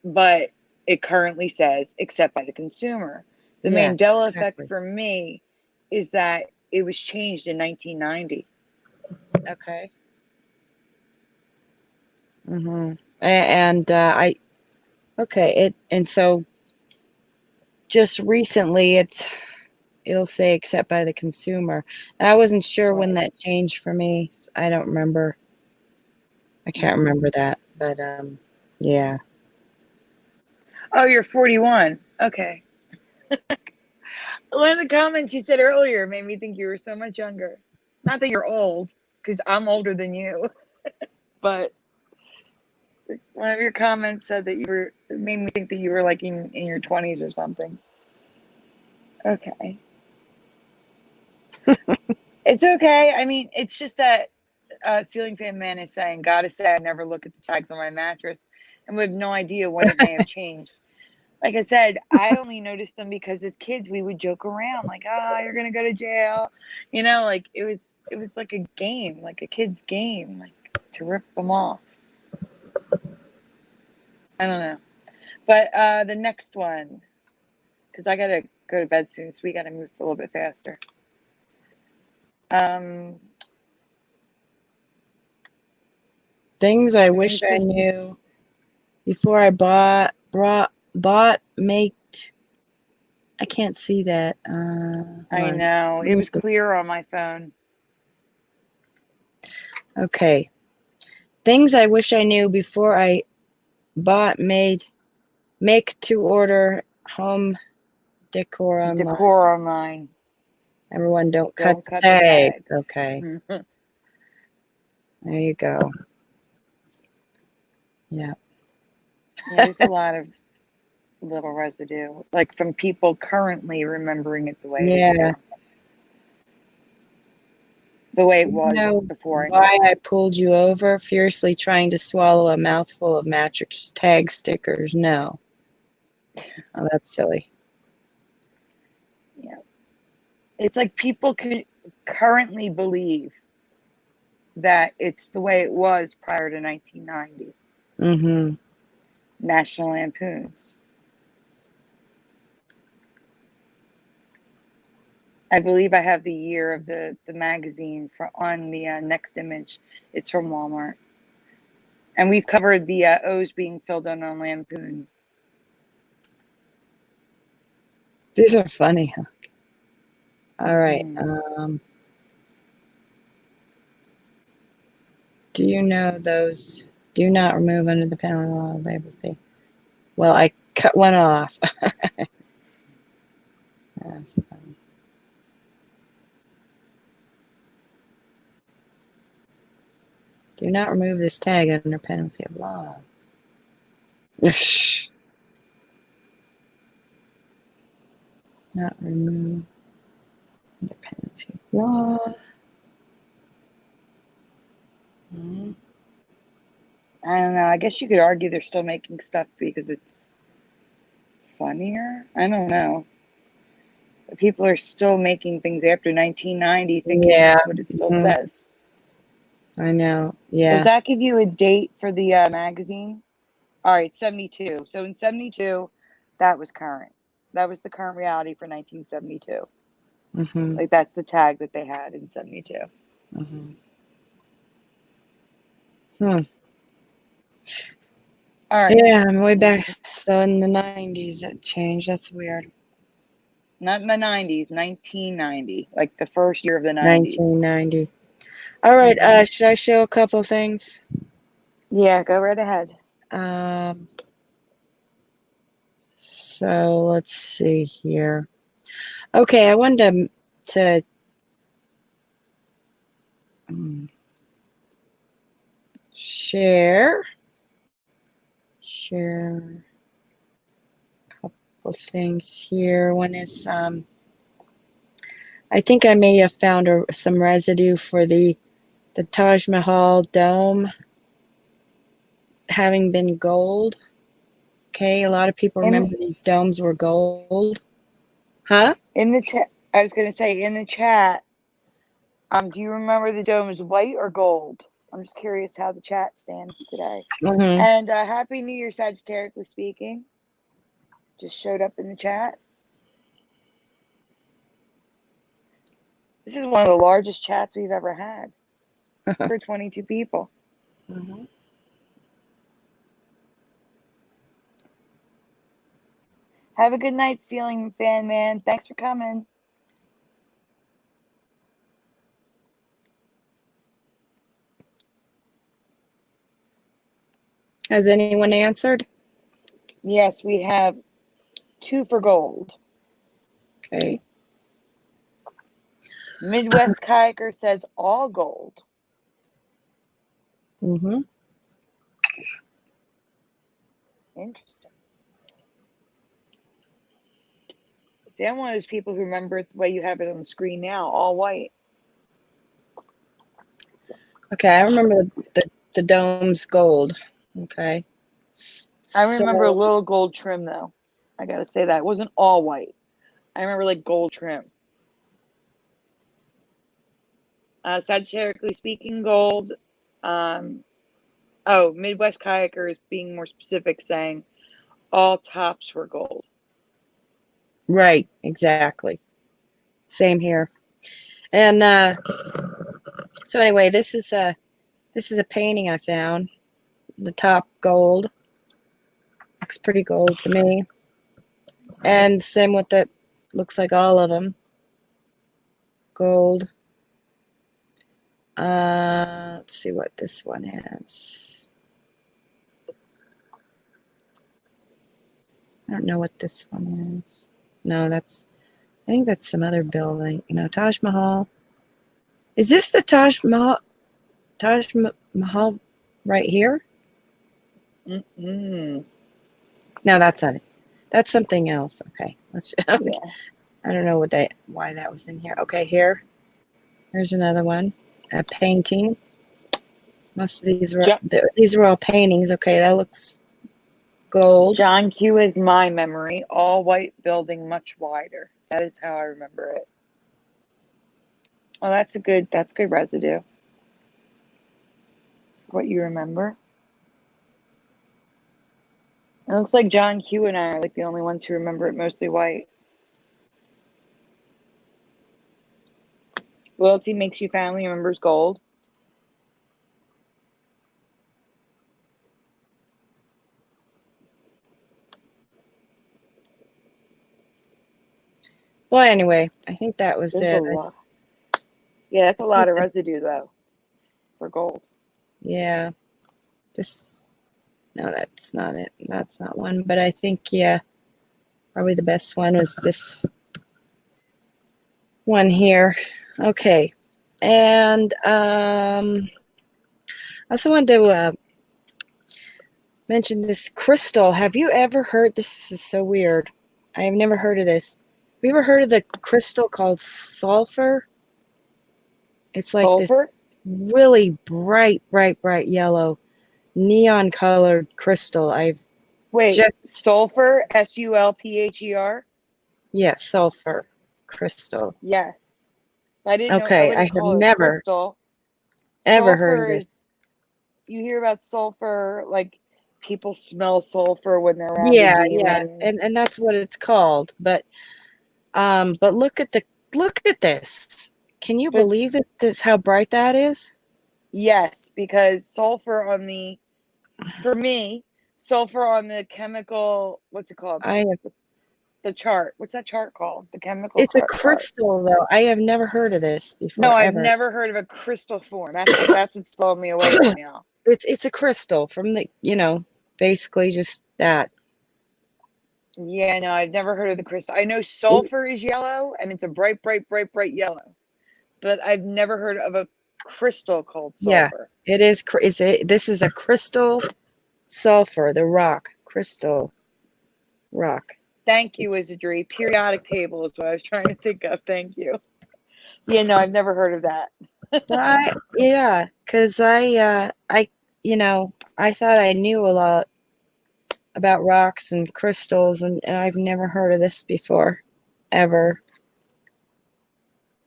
But it currently says, except by the consumer. The Yeah, Mandela exactly. effect for me is that it was changed in 1990. Okay. Mm-hmm. And and so just recently it'll say except by the consumer. And I wasn't sure when that changed for me. I don't remember. I can't remember that, but yeah. Oh, you're 41. Okay. One of the comments you said earlier made me think you were so much younger. Not that you're old, because I'm older than you, but one of your comments said that it made me think that you were like in your 20s or something. Okay. It's okay. I mean, it's just that Ceiling Fan Man is saying, gotta say, I never look at the tags on my mattress, and we have no idea when it may have changed. Like I said, I only noticed them because as kids we would joke around like, you're gonna go to jail. Like it was like a game, like a kid's game, like to rip them off. I don't know. But the next one, because I gotta go to bed soon, so we gotta move a little bit faster. Things I wish I knew before I bought, make. I can't see that. I know. It was clear on my phone. Okay. Things I wish I knew before I bought, make to order home decor online. Everyone don't cut the tags. Okay. There you go. Yeah. Yeah, there's a lot of little residue, like from people currently remembering it the way it is now. The way it was before. Why I pulled you over, fiercely trying to swallow a mouthful of mattress tag stickers? No. Oh, that's silly. Yeah. It's like people could currently believe that it's the way it was prior to 1990. Mm-hmm. National Lampoons. I believe I have the year of the magazine on the next image. It's from Walmart. And we've covered the O's being filled in on Lampoon. These are funny, huh? All right. Do you know those? Do not remove under the penalty law labels. Well, I cut one off. That's funny. Do not remove this tag under penalty of law. Not remove under penalty of law. I don't know. I guess you could argue they're still making stuff because it's funnier. I don't know. But people are still making things after 1990 thinking that's what it still says. I know. Yeah. Does that give you a date for the magazine? All right, 72. So in 72, that was current. That was the current reality for 1972. Mm-hmm. Like that's the tag that they had in 72. Mm-hmm. All right. Yeah, I'm way back. So in the 90s, it changed. That's weird. Not in the 90s, 1990, like the first year of the 90s. 1990. All right. Should I show a couple things? Yeah, go right ahead. So let's see here. Okay, I wanted to share a couple things here. One is I think I may have found some residue for the Taj Mahal dome having been gold. Okay, a lot of people remember these domes were gold. Huh? In the chat, I was going to say in the chat, do you remember the dome is white or gold? I'm just curious how the chat stands today. And Happy New Year, Sagittarically speaking. Just showed up in the chat. This is one of the largest chats we've ever had for 22 people. Have a good night, Ceiling Fan Man. Thanks for coming. Has anyone answered? Yes, we have 2 for gold. Okay. Midwest Kayaker says all gold. Interesting. See, I'm one of those people who remember it the way you have it on the screen now, all white. Okay, I remember the dome's gold. Okay. I remember a little gold trim, though. I got to say that. It wasn't all white. I remember, like, gold trim. Sagitarically speaking, gold. Midwest Kayaker is being more specific, saying all tops were gold. Right, exactly. Same here. And so anyway, this is a painting I found. The top gold. Looks pretty gold to me. And same with the, looks like all of them. Gold. Let's see what this one is. I don't know what this one is. No, I think that's some other building. Taj Mahal. Is this the Taj Mahal? Taj Mahal right here? Mm-mm. No, that's not it. That's something else. Okay. Yeah. I don't know why that was in here. Okay, here's another one. A painting. Most of these were all paintings. Okay, that looks gold. John Q is my memory. All white building, much wider. That is how I remember it. Oh, that's good residue. What you remember? It looks like John Q and I are like the only ones who remember it mostly white. Loyalty makes you family remembers gold. Well, anyway, I think that was There's it. a lot. Yeah, that's a lot of residue though for gold. Yeah. No, that's not it. That's not one. But I think, yeah, probably the best one was this one here. Okay. And I also wanted to mention this crystal. Have you ever heard? This is so weird. I have never heard of this. Have you ever heard of the crystal called sulfur? It's like Sulfur? this really bright yellow, neon colored crystal. Sulfur, SULPHER? Yeah, sulfur crystal. Yes. I didn't know. I Okay, I wouldn't have call it never crystal. ever heard of this. You hear about sulfur, like people smell sulfur when they're around Yeah, a demon. and that's what it's called. But look at this. Can you believe this? How bright that is? Yes, because sulfur for me, sulfur on the chemical, what's it called? I have, The chart. What's that chart called? The chemical it's a chart. crystal though. I have never heard of this No, before, I've ever. never heard of a crystal form. That's what's blowing me away right now. It's a crystal from the, basically just that. Yeah, no, I've never heard of the crystal. I know sulfur is yellow, and it's a bright, bright, bright, bright yellow. But I've never heard of a crystal called Yeah, sulfur. it is. This is a crystal sulfur, the rock, crystal rock. Thank you, Isadri. Periodic table is what I was trying to think of. Thank you. Yeah, no, I've never heard of that. But because I thought I knew a lot about rocks and crystals, and I've never heard of this before, ever.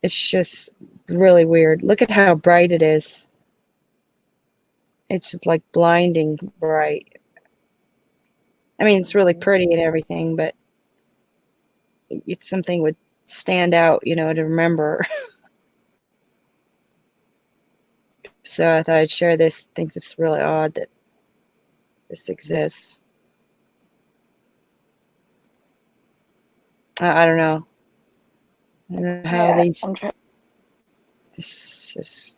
It's just really weird. Look at how bright it is. It's just like blinding bright. I mean, it's really pretty and everything, but it's something would stand out, to remember. So I thought I'd share this. I think it's really odd that this exists. I don't know. I don't know how these. This just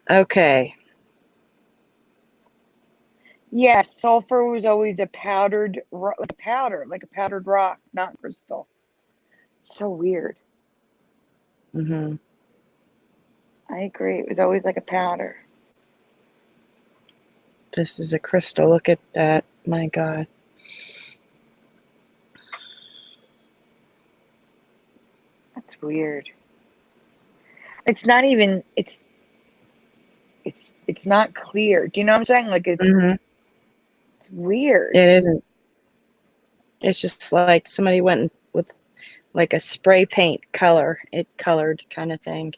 okay. Yeah, sulfur was always a powdered, like a powdered rock, not crystal. So weird. Mm-hmm. I agree. It was always like a powder. This is a crystal. Look at that. My God. That's weird. It's not even. It's not clear. Do you know what I'm saying? Like it's weird. It isn't. It's just like somebody went with like a spray paint color. It colored kind of thing.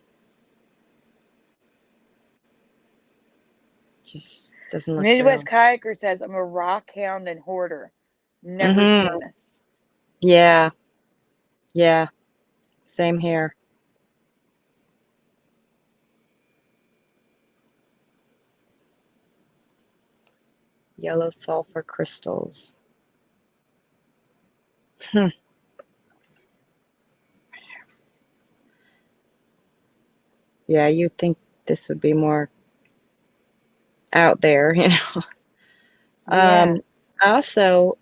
Just doesn't look Midwest real. Kayaker says, I'm a rock hound and hoarder. Never seen this. Yeah. Yeah. Same here. Yellow sulfur crystals. Yeah, you'd think this would be more out there, Yeah. Also,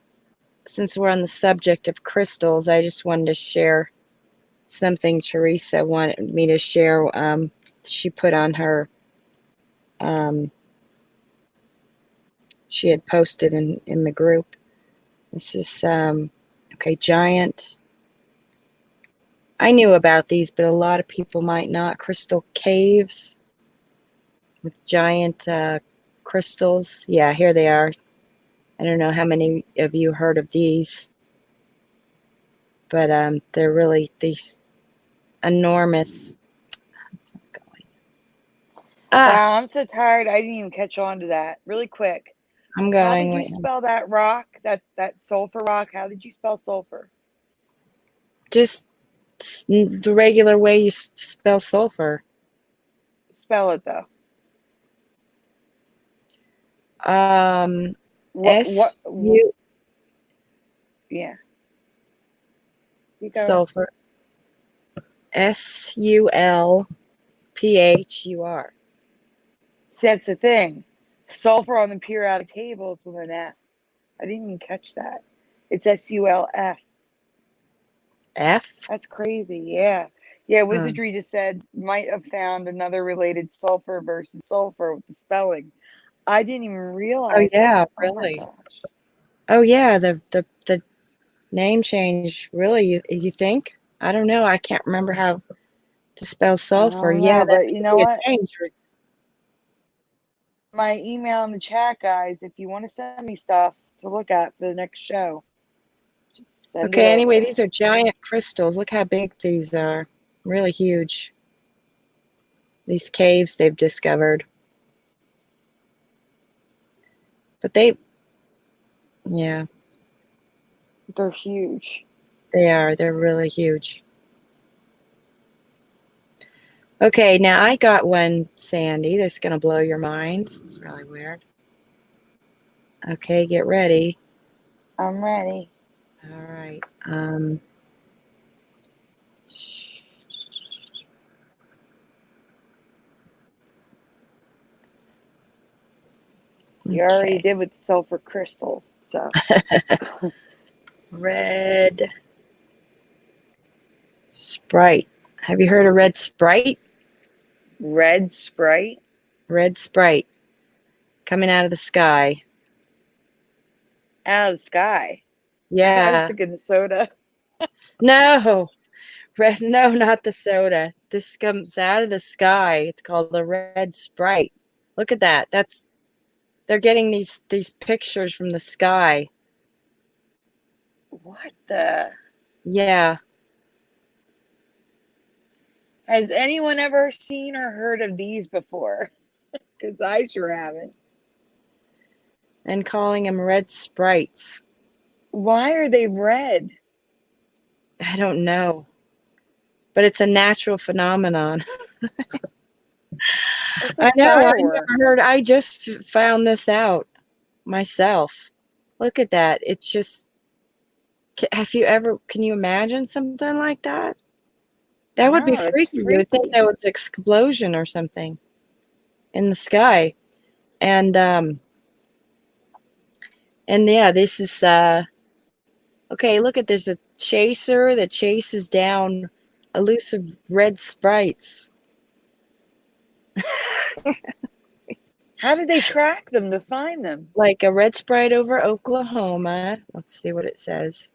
since we're on the subject of crystals, I just wanted to share something Teresa wanted me to share. She put on her, she had posted in the group. This is, okay, giant. I knew about these, but a lot of people might not. Crystal caves with giant crystals. Yeah, here they are. I don't know how many of you heard of these, but they're really these enormous. It's not going. Wow, I'm so tired. I didn't even catch on to that. Really quick. I'm How going. did you Wait, spell that rock? That sulfur rock? How did you spell sulfur? just the regular way you spell sulfur. Spell it though. S U Yeah. sulfur. SULPHUR. See, that's the thing. Sulfur on the periodic table is with an F. I didn't even catch that. It's SULF. F. That's crazy. Yeah. Yeah, Wizardry just said might have found another related sulfur versus sulfur with the spelling. I didn't even realize. Oh yeah, that. really. Oh my gosh. Oh yeah, the name change. Really, you think? I don't know. I can't remember how to spell sulfur. Yeah, that but you know could be what? a change. My email in the chat, guys, if you want to send me stuff to look at for the next show, just send it Okay, anyway, over. these are giant crystals. Look how big these are. Really huge. These caves they've discovered. But yeah. They're huge. They are. They're really huge. Okay, now I got one, Sandy. That's going to blow your mind. This is really weird. Okay, get ready. I'm ready. All right. You already Okay. did with sulfur crystals, so. Red Sprite. Have you heard of red Sprite? Red Sprite? Red Sprite coming out of the sky. Out of the sky. I was Yeah. thinking the soda. No. Red. No, not the soda. This comes out of the sky. It's called the red Sprite. Look at that. They're getting these pictures from the sky. What the? Yeah. Has anyone ever seen or heard of these before? Because I sure haven't. And calling them red Sprites. Why are they red? I don't know. But it's a natural phenomenon. It's I like know. I fireworks. never heard. I just found this out myself. Look at that. It's just. Can you imagine something like that? That would be No, it's freaky. You would think freaky. that was an explosion or something in the sky. And yeah, this is okay, look at there's a chaser that chases down elusive red sprites. How did they track them to find them? Like a red sprite over Oklahoma. Let's see what it says.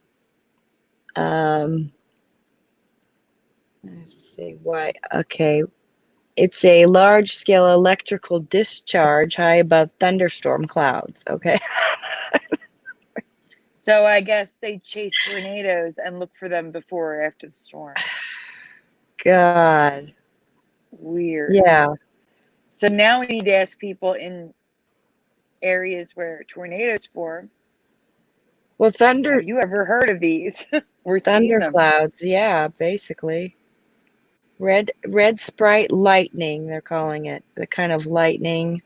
Let's see why. Okay. It's a large scale electrical discharge high above thunderstorm clouds. Okay. So I guess they chase tornadoes and look for them before or after the storm. God. Weird. Yeah. So now we need to ask people in areas where tornadoes form. Well, thunder Have you ever heard of these? We're seeing them. clouds. Yeah, basically. Red sprite lightning, they're calling it. The kind of lightning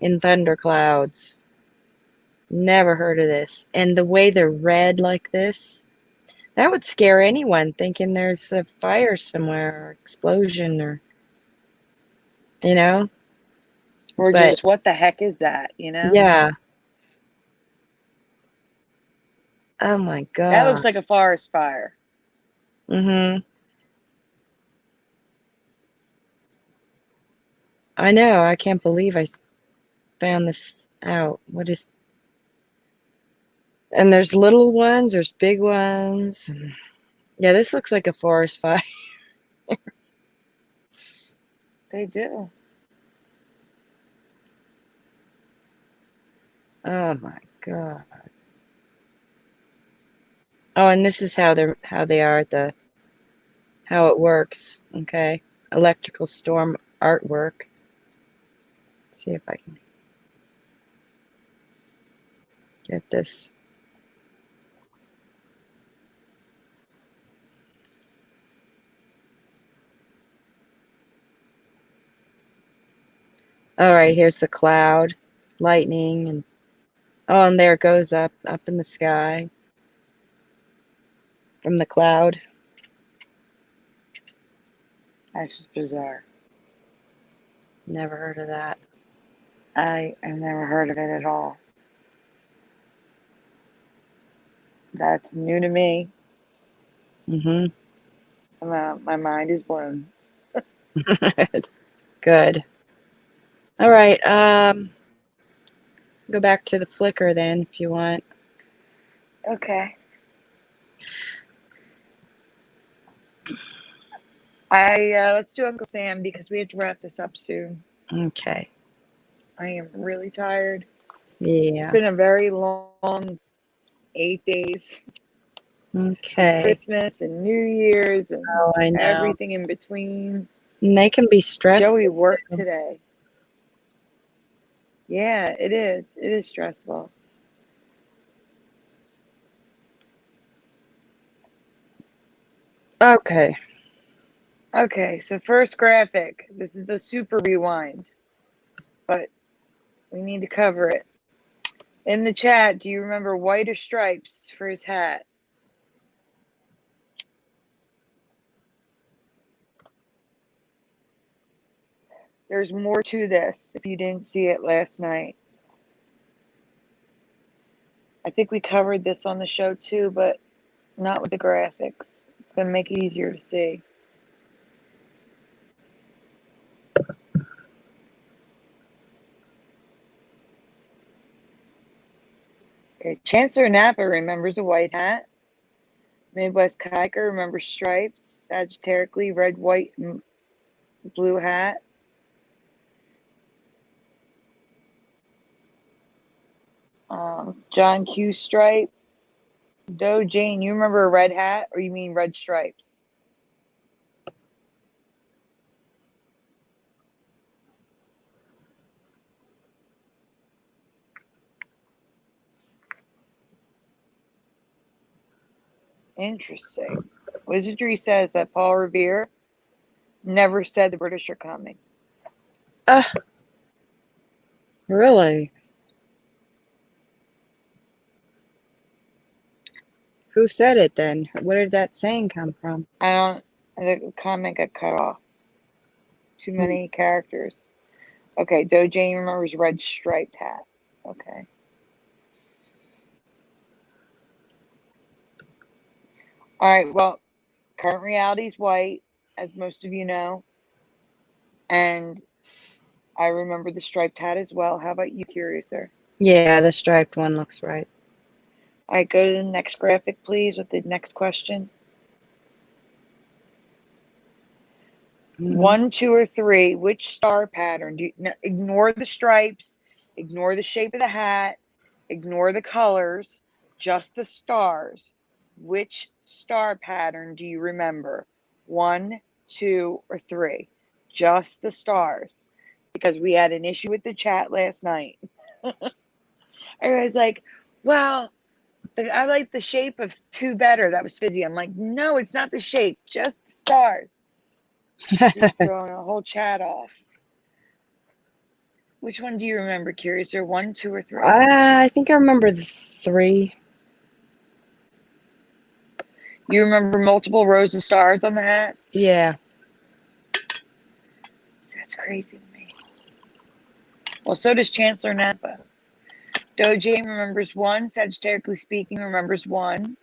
in thunder clouds. Never heard of this. And the way they're red like this, that would scare anyone thinking there's a fire somewhere or explosion or, you know? Or But just what the heck is that, you know? yeah. Oh my That God. looks like a forest fire. Mm-hmm. I know. I can't believe I found this out. What is... And there's little ones, there's big ones. Yeah, this looks like a forest fire. They do. Oh my God. Oh, and this is how they are at how it works. Okay. Electrical storm artwork. Let's see if I can get this. All right, here's the cloud, lightning, and oh, and there it goes up in the sky from the cloud. That's just bizarre. Never heard of that. I've never heard of it at all. That's new to me. Mm-hmm. My mind is blown. Good. All right. Go back to the Flickr then, if you want. Okay. Let's do Uncle Sam because we have to wrap this up soon. Okay. I am really tired. Yeah. It's been a very long 8 days. Okay. Christmas and New Year's and Oh, I know. everything in between. And they can be stressful. Joey worked too. today. Yeah, it is. It is stressful. Okay. Okay, so first graphic. This is a super rewind, but we need to cover it. In the chat, do you remember white or stripes for his hat? There's more to this if you didn't see it last night. I think we covered this on the show too, but not with the graphics. It's going to make it easier to see. Okay, Chancellor Napa remembers a white hat. Midwest Kiker remembers stripes. Sagittariusly red, white, and blue hat. John Q stripe. Doe Jane, you remember a red hat, or you mean red stripes? Interesting. Wizardry says that Paul Revere never said the British are coming. Really? Who said it then? Where did that saying come from? The comment got cut off. Too many characters. Okay, Doe Jane remembers red striped hat. Okay. All right, well, current reality is white, as most of you know. And I remember the striped hat as well. How about you, Curiouser? Yeah, the striped one looks right. All right, go to the next graphic, please, with the next question. 1, 2, or 3, which star pattern do you ignore the stripes, ignore the shape of the hat, ignore the colors, just the stars. Which star pattern do you remember? 1, 2, or 3? Just the stars. Because we had an issue with the chat last night. I was like, well, I like the shape of 2 better. That was Fizzy. I'm like, no, it's not the shape, just the stars. Just throwing a whole chat off. Which one do you remember, Curious? Or 1, 2, or 3? I think I remember the 3. You remember multiple rows of stars on the hat? Yeah. So that's crazy to me. Well, so does Chancellor Napa. Doe Jane remembers 1. Sagittariusly speaking remembers 1.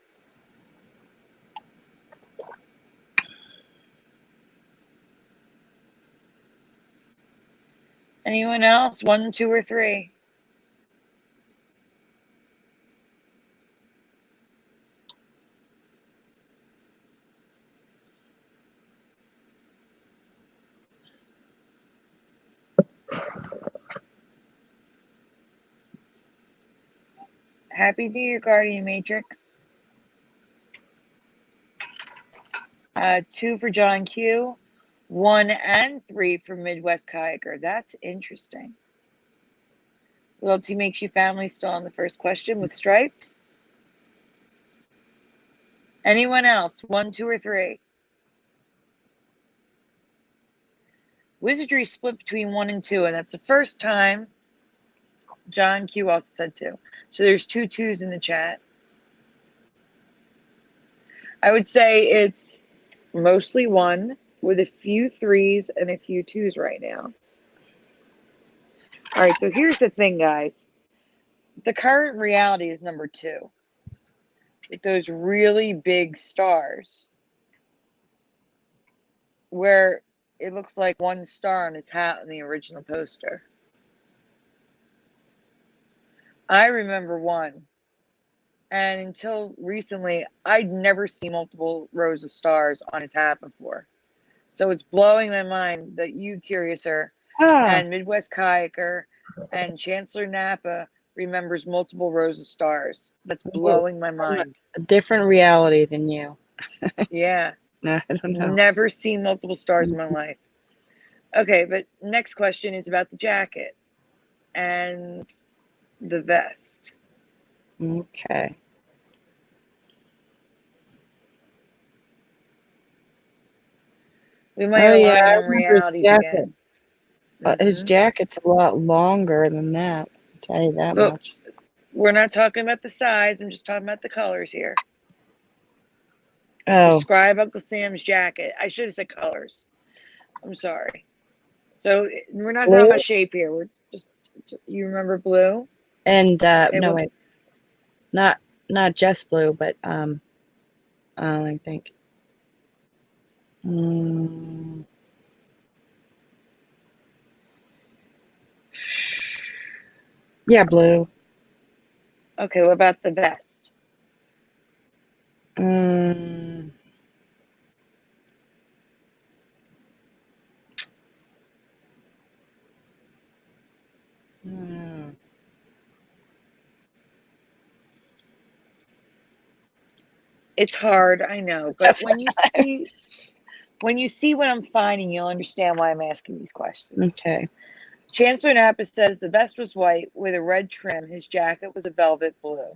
Anyone else? 1, 2, or 3? Happy New Year, Guardian Matrix. 2 for John Q. 1 and 3 for Midwest Kiker. That's interesting. Loyalty makes you family still on the first question with striped. Anyone else? 1, 2, or 3? Wizardry split between 1 and 2, and that's the first time. John Q also said 2. So there's 2 2s in the chat. I would say it's mostly 1 with a few 3s and a few 2s right now. All right, so here's the thing, guys. The current reality is number 2. With those really big stars where it looks like 1 star on his hat in the original poster. I remember 1. And until recently, I'd never seen multiple rows of stars on his hat before. So it's blowing my mind that you, Curiouser, and Midwest Kiker, and Chancellor Napa remembers multiple rows of stars. That's blowing my mind. A different reality than you. Yeah. No, I don't know. Never seen multiple stars in my life. Okay, but next question is about the jacket and the vest. Okay. We might align I on remember realities his jacket. again. His jacket's a lot longer than that. I'll tell you that much. We're not talking about the size. I'm just talking about the colors here. Oh, Describe Uncle Sam's jacket. I should have said colors. I'm sorry. So we're not talking blue about shape here. We're just, you remember blue? and It no would, wait, not just blue, but let me think. Mm, yeah, blue. okay, what about the vest? Mm, mm, It's hard, I know, but tough. when you see what I'm finding, you'll understand why I'm asking these questions. Okay. Chancellor Napa says the vest was white with a red trim. His jacket was a velvet blue.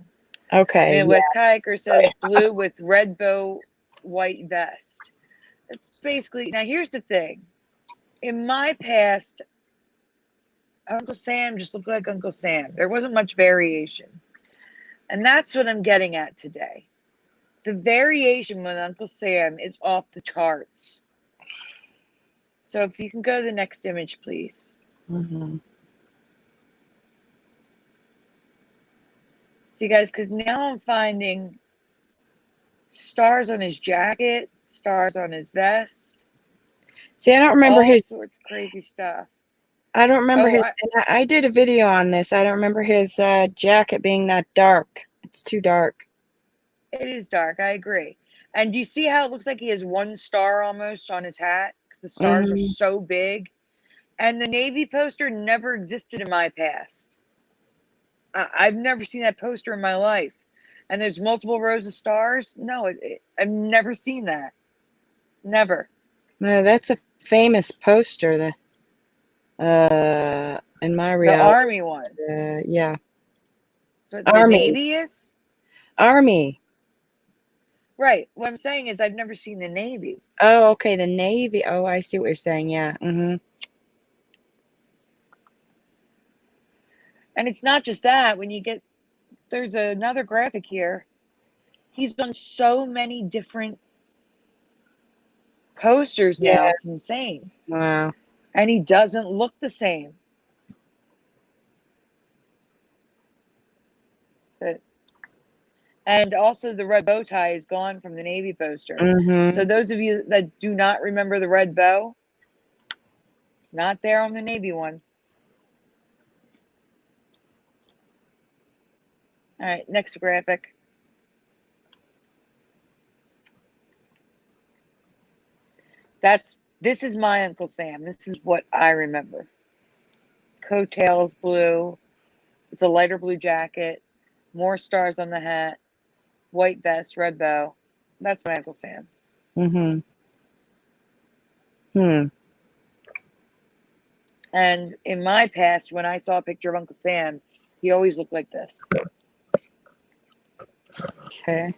Okay. Midwest Kayaker says blue with red bow, white vest. It's basically, now here's the thing. In my past, Uncle Sam just looked like Uncle Sam. There wasn't much variation. And that's what I'm getting at today. The variation with Uncle Sam is off the charts. So if you can go to the next image, please. Mm-hmm. See, guys, because now I'm finding stars on his jacket, stars on his vest, See, I don't remember all his. sorts of crazy stuff. I don't remember Oh, his. And I did a video on this. I don't remember his jacket being that dark. It's too dark. it is dark. I agree. And do you see how it looks like he has one star almost on his hat? Because the stars are Mm-hmm. so big. And the Navy poster never existed in my past. I've never seen that poster in my life. And there's multiple rows of stars. No, I've never seen that. Never. No, that's a famous poster. In my The reality, Army one. yeah, But the Army, Navy is? Army. Right. What I'm saying is I've never seen the Navy. Oh, okay, the Navy. Oh, I see what you're saying. Yeah. Mm-hmm. And it's not just that. When you get, there's another graphic here. He's done so many different posters now. Yeah. It's insane. Wow. And he doesn't look the same. But, and also the red bow tie is gone from the Navy poster. Mm-hmm. So those of you that do not remember the red bow, it's not there on the Navy one. All right, next graphic. This is my Uncle Sam. This is what I remember. Coattails blue. It's a lighter blue jacket. More stars on the hat. White vest, red bow. That's my Uncle Sam. Mm-hmm. Hmm. And in my past, when I saw a picture of Uncle Sam, he always looked like this. Okay.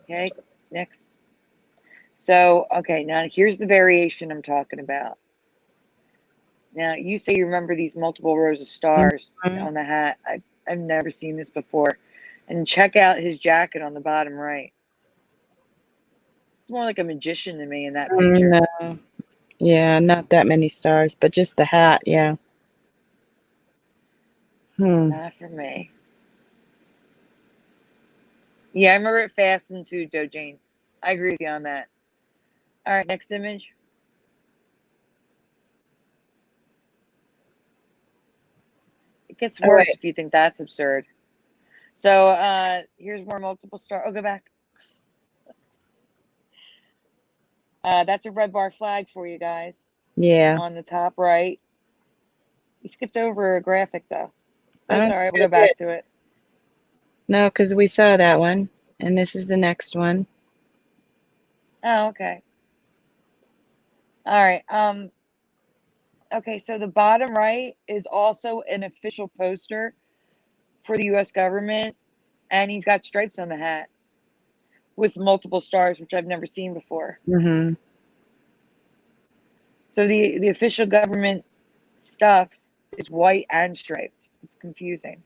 Okay, next. So, okay, now here's the variation I'm talking about. Now, you say you remember these multiple rows of stars Mhm. on the hat. I've never seen this before. And check out his jacket on the bottom right. It's more like a magician to me in that picture. No. Yeah, not that many stars, but just the hat. Yeah. Hmm. Not for me. Yeah, I remember it fastened too, Joe Jane. I agree with you on that. All right, next image. It gets Oh, worse wait. if you think that's absurd. So here's more multiple star. Oh, go back. That's a red bar flag for you guys Yeah. on the top right. You skipped over a graphic though. I That's don't all right. think We'll go I did. back to it. No, because we saw that one, and this is the next one. Oh, okay. All right. Okay, so the bottom right is also an official poster for the US government, and he's got stripes on the hat with multiple stars, which I've never seen before. Mm-hmm. So the official government stuff It's white and striped. It's confusing.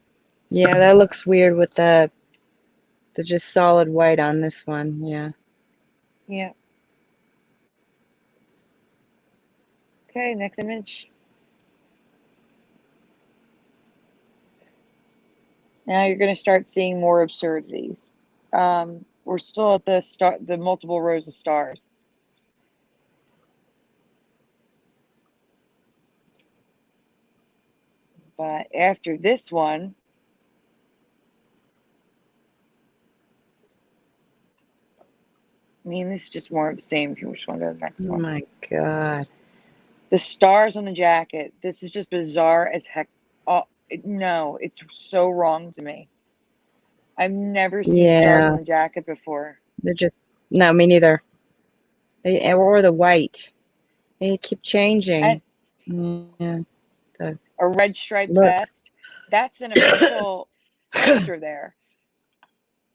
Yeah, that looks weird with the just solid white on this one. Yeah. Yeah. Okay, next image. Now you're going to start seeing more absurdities. We're still at the multiple rows of stars. But after this one, I mean, this is just more of the same. If you just want to go to the next Oh one. my God. The stars on the jacket. This is just bizarre as heck. Oh, no, it's so wrong to me. I've never seen stars on Yeah. the jacket before. They're just, no, me neither. Or the white. They keep changing. Yeah. A red striped Look. vest. That's an official poster there.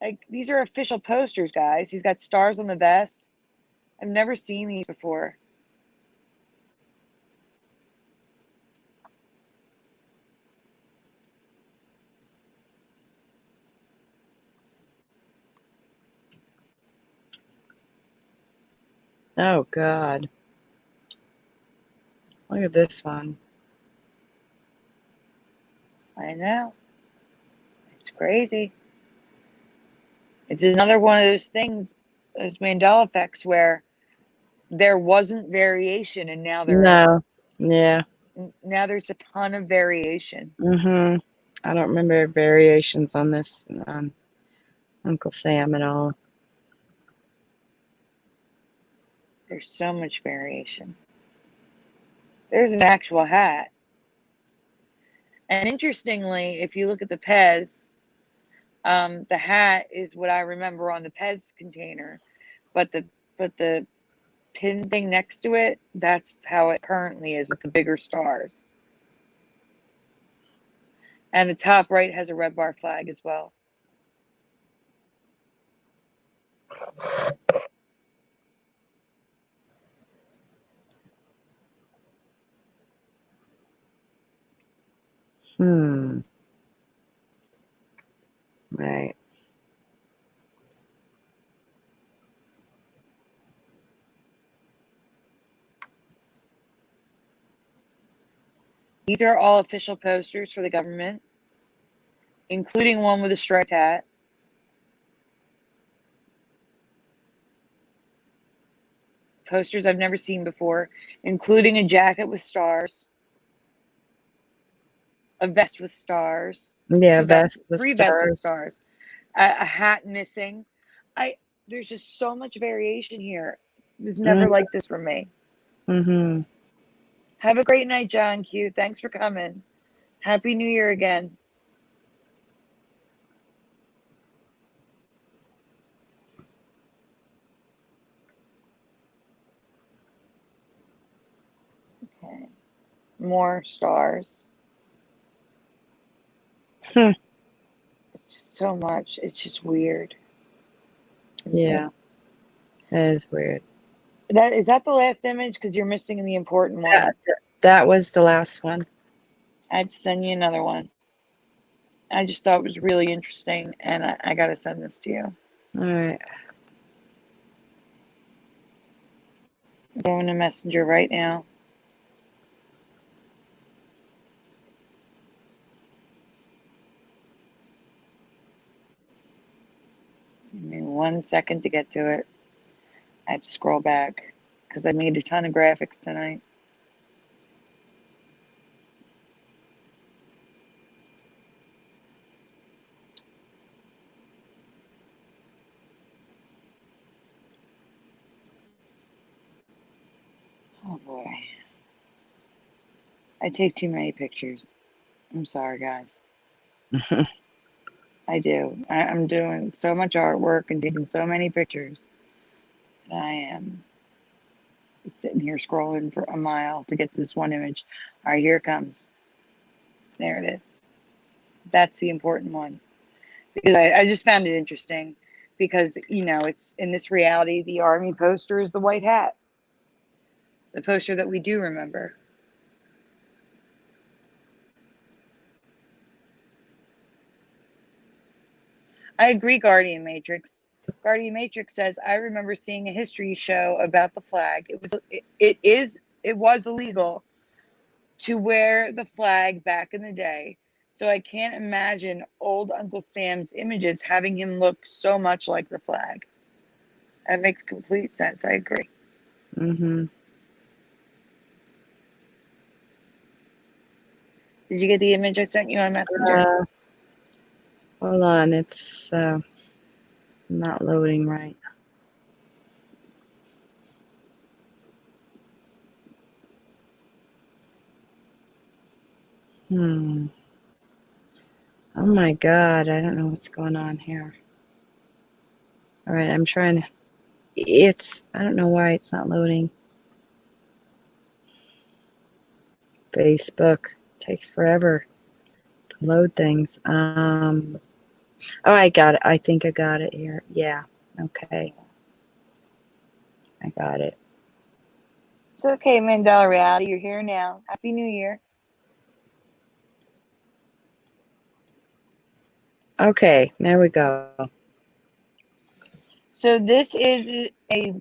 Like, these are official posters, guys. He's got stars on the vest. I've never seen these before. Oh God. Look at this one. I know. It's crazy. It's another one of those things, those Mandela effects, where there wasn't variation and now there No. is. Yeah. Now there's a ton of variation. Mm-hmm. I don't remember variations on this on Uncle Sam at all. There's so much variation. There's an actual hat. And interestingly, if you look at the Pez, the hat is what I remember on the Pez container, but the pin thing next to it, that's how it currently is with the bigger stars. And the top right has a red bar flag as well. Right. These are all official posters for the government, including one with a striped hat. Posters I've never seen before, including a jacket with stars, a vest with stars, Yeah, vest with three vests with stars. stars, a hat missing. There's just so much variation here. It was never like this for me. Mm-hmm. Have a great night, John Q. Thanks for coming. Happy New Year again. Okay. More stars. Hmm. It's just so much. It's just weird. Yeah. That is weird. Is that the last image? Because you're missing the important one. That was the last one. I'd send you another one. I just thought it was really interesting, and I got to send this to you. All right. I'm going to Messenger right now. Give me 1 second to get to it. I have to scroll back because I made a ton of graphics tonight. Oh boy. I take too many pictures. I'm sorry, guys. I do. I'm doing so much artwork and taking so many pictures. I am sitting here scrolling for a mile to get this one image. All right, here it comes. There it is. That's the important one. Because I just found it interesting because, it's in this reality, the army poster is the white hat. The poster that we do remember. I agree, Guardian Matrix. Guardian Matrix says, I remember seeing a history show about the flag. It was illegal to wear the flag back in the day. So I can't imagine old Uncle Sam's images having him look so much like the flag. That makes complete sense. I agree. Mm-hmm. Did you get the image I sent you on Messenger? Hold on, it's not loading right. Oh my God, I don't know what's going on here. All right, I'm trying to. I don't know why it's not loading. Facebook takes forever to load things. Oh, I got it. I think I got it here. Yeah. Okay. I got it. It's okay, Mandela Reality. You're here now. Happy New Year. Okay, there we go. So this is a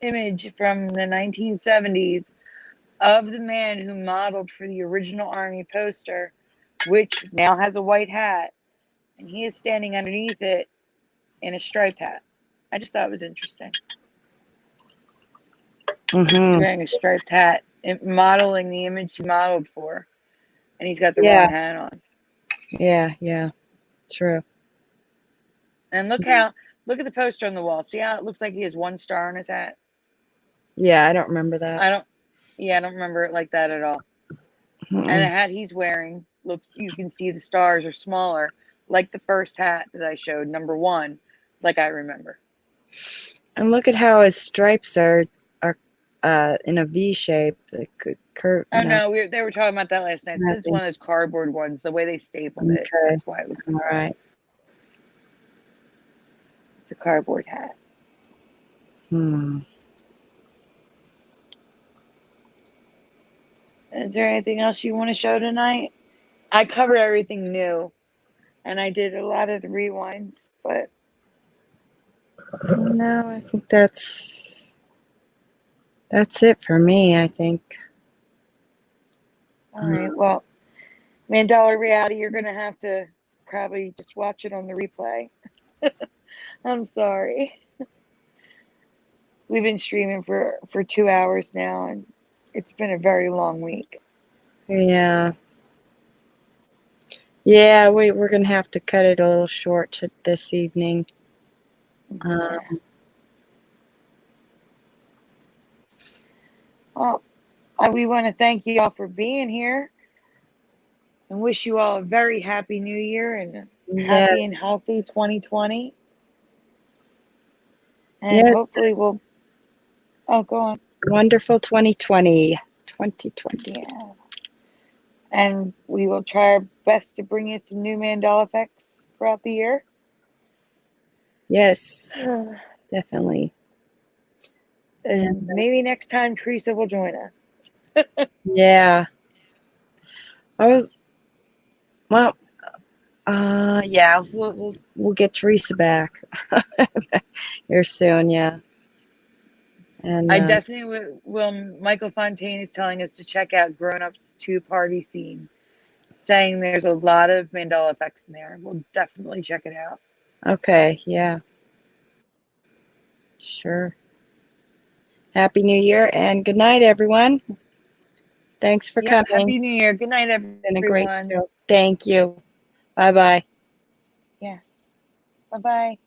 image from the 1970s of the man who modeled for the original Army poster, which now has a white hat, and he is standing underneath it in a striped hat. I just thought it was interesting. He's wearing a striped hat, modeling the image he modeled for, and he's got the wrong hat on. Yeah, true. And look at the poster on the wall. See how it looks like he has one star on his hat? Yeah, I don't remember that. I don't remember it like that at all. And the hat he's wearing you can see the stars are smaller, like the first hat that I showed, number 1, like I remember. And look at how his stripes are in a V shape. They could curve. Oh no, they were talking about that last night. This is one of those cardboard ones. The way they stapled it, that's why it looks like that. Right. It's a cardboard hat. Is there anything else you want to show tonight? I covered everything new, and I did a lot of the rewinds, but no, I think that's it for me, I think. All right. Well, Mandela Reality, you're gonna have to probably just watch it on the replay. I'm sorry. We've been streaming for 2 hours now, and it's been a very long week. Yeah, we're gonna have to cut it a little short this evening. Well, we want to thank you all for being here, and wish you all a very happy New Year and happy and healthy 2020. And hopefully we'll. Oh, go on. Wonderful 2020. Yeah. And we will try our best to bring you some new Mandela Effects throughout the year. Yes, definitely. And maybe next time Teresa will join us. Yeah. Yeah, we'll get Teresa back here soon, yeah. And I definitely will. Michael Fontaine is telling us to check out Grown Ups 2 Party Scene, saying there's a lot of Mandela Effects in there. We'll definitely check it out. Okay, yeah. Sure. Happy New Year and good night, everyone. Thanks for coming. Happy New Year. Good night, everyone. It's been a great show. Thank you. Bye-bye. Yes. Bye-bye.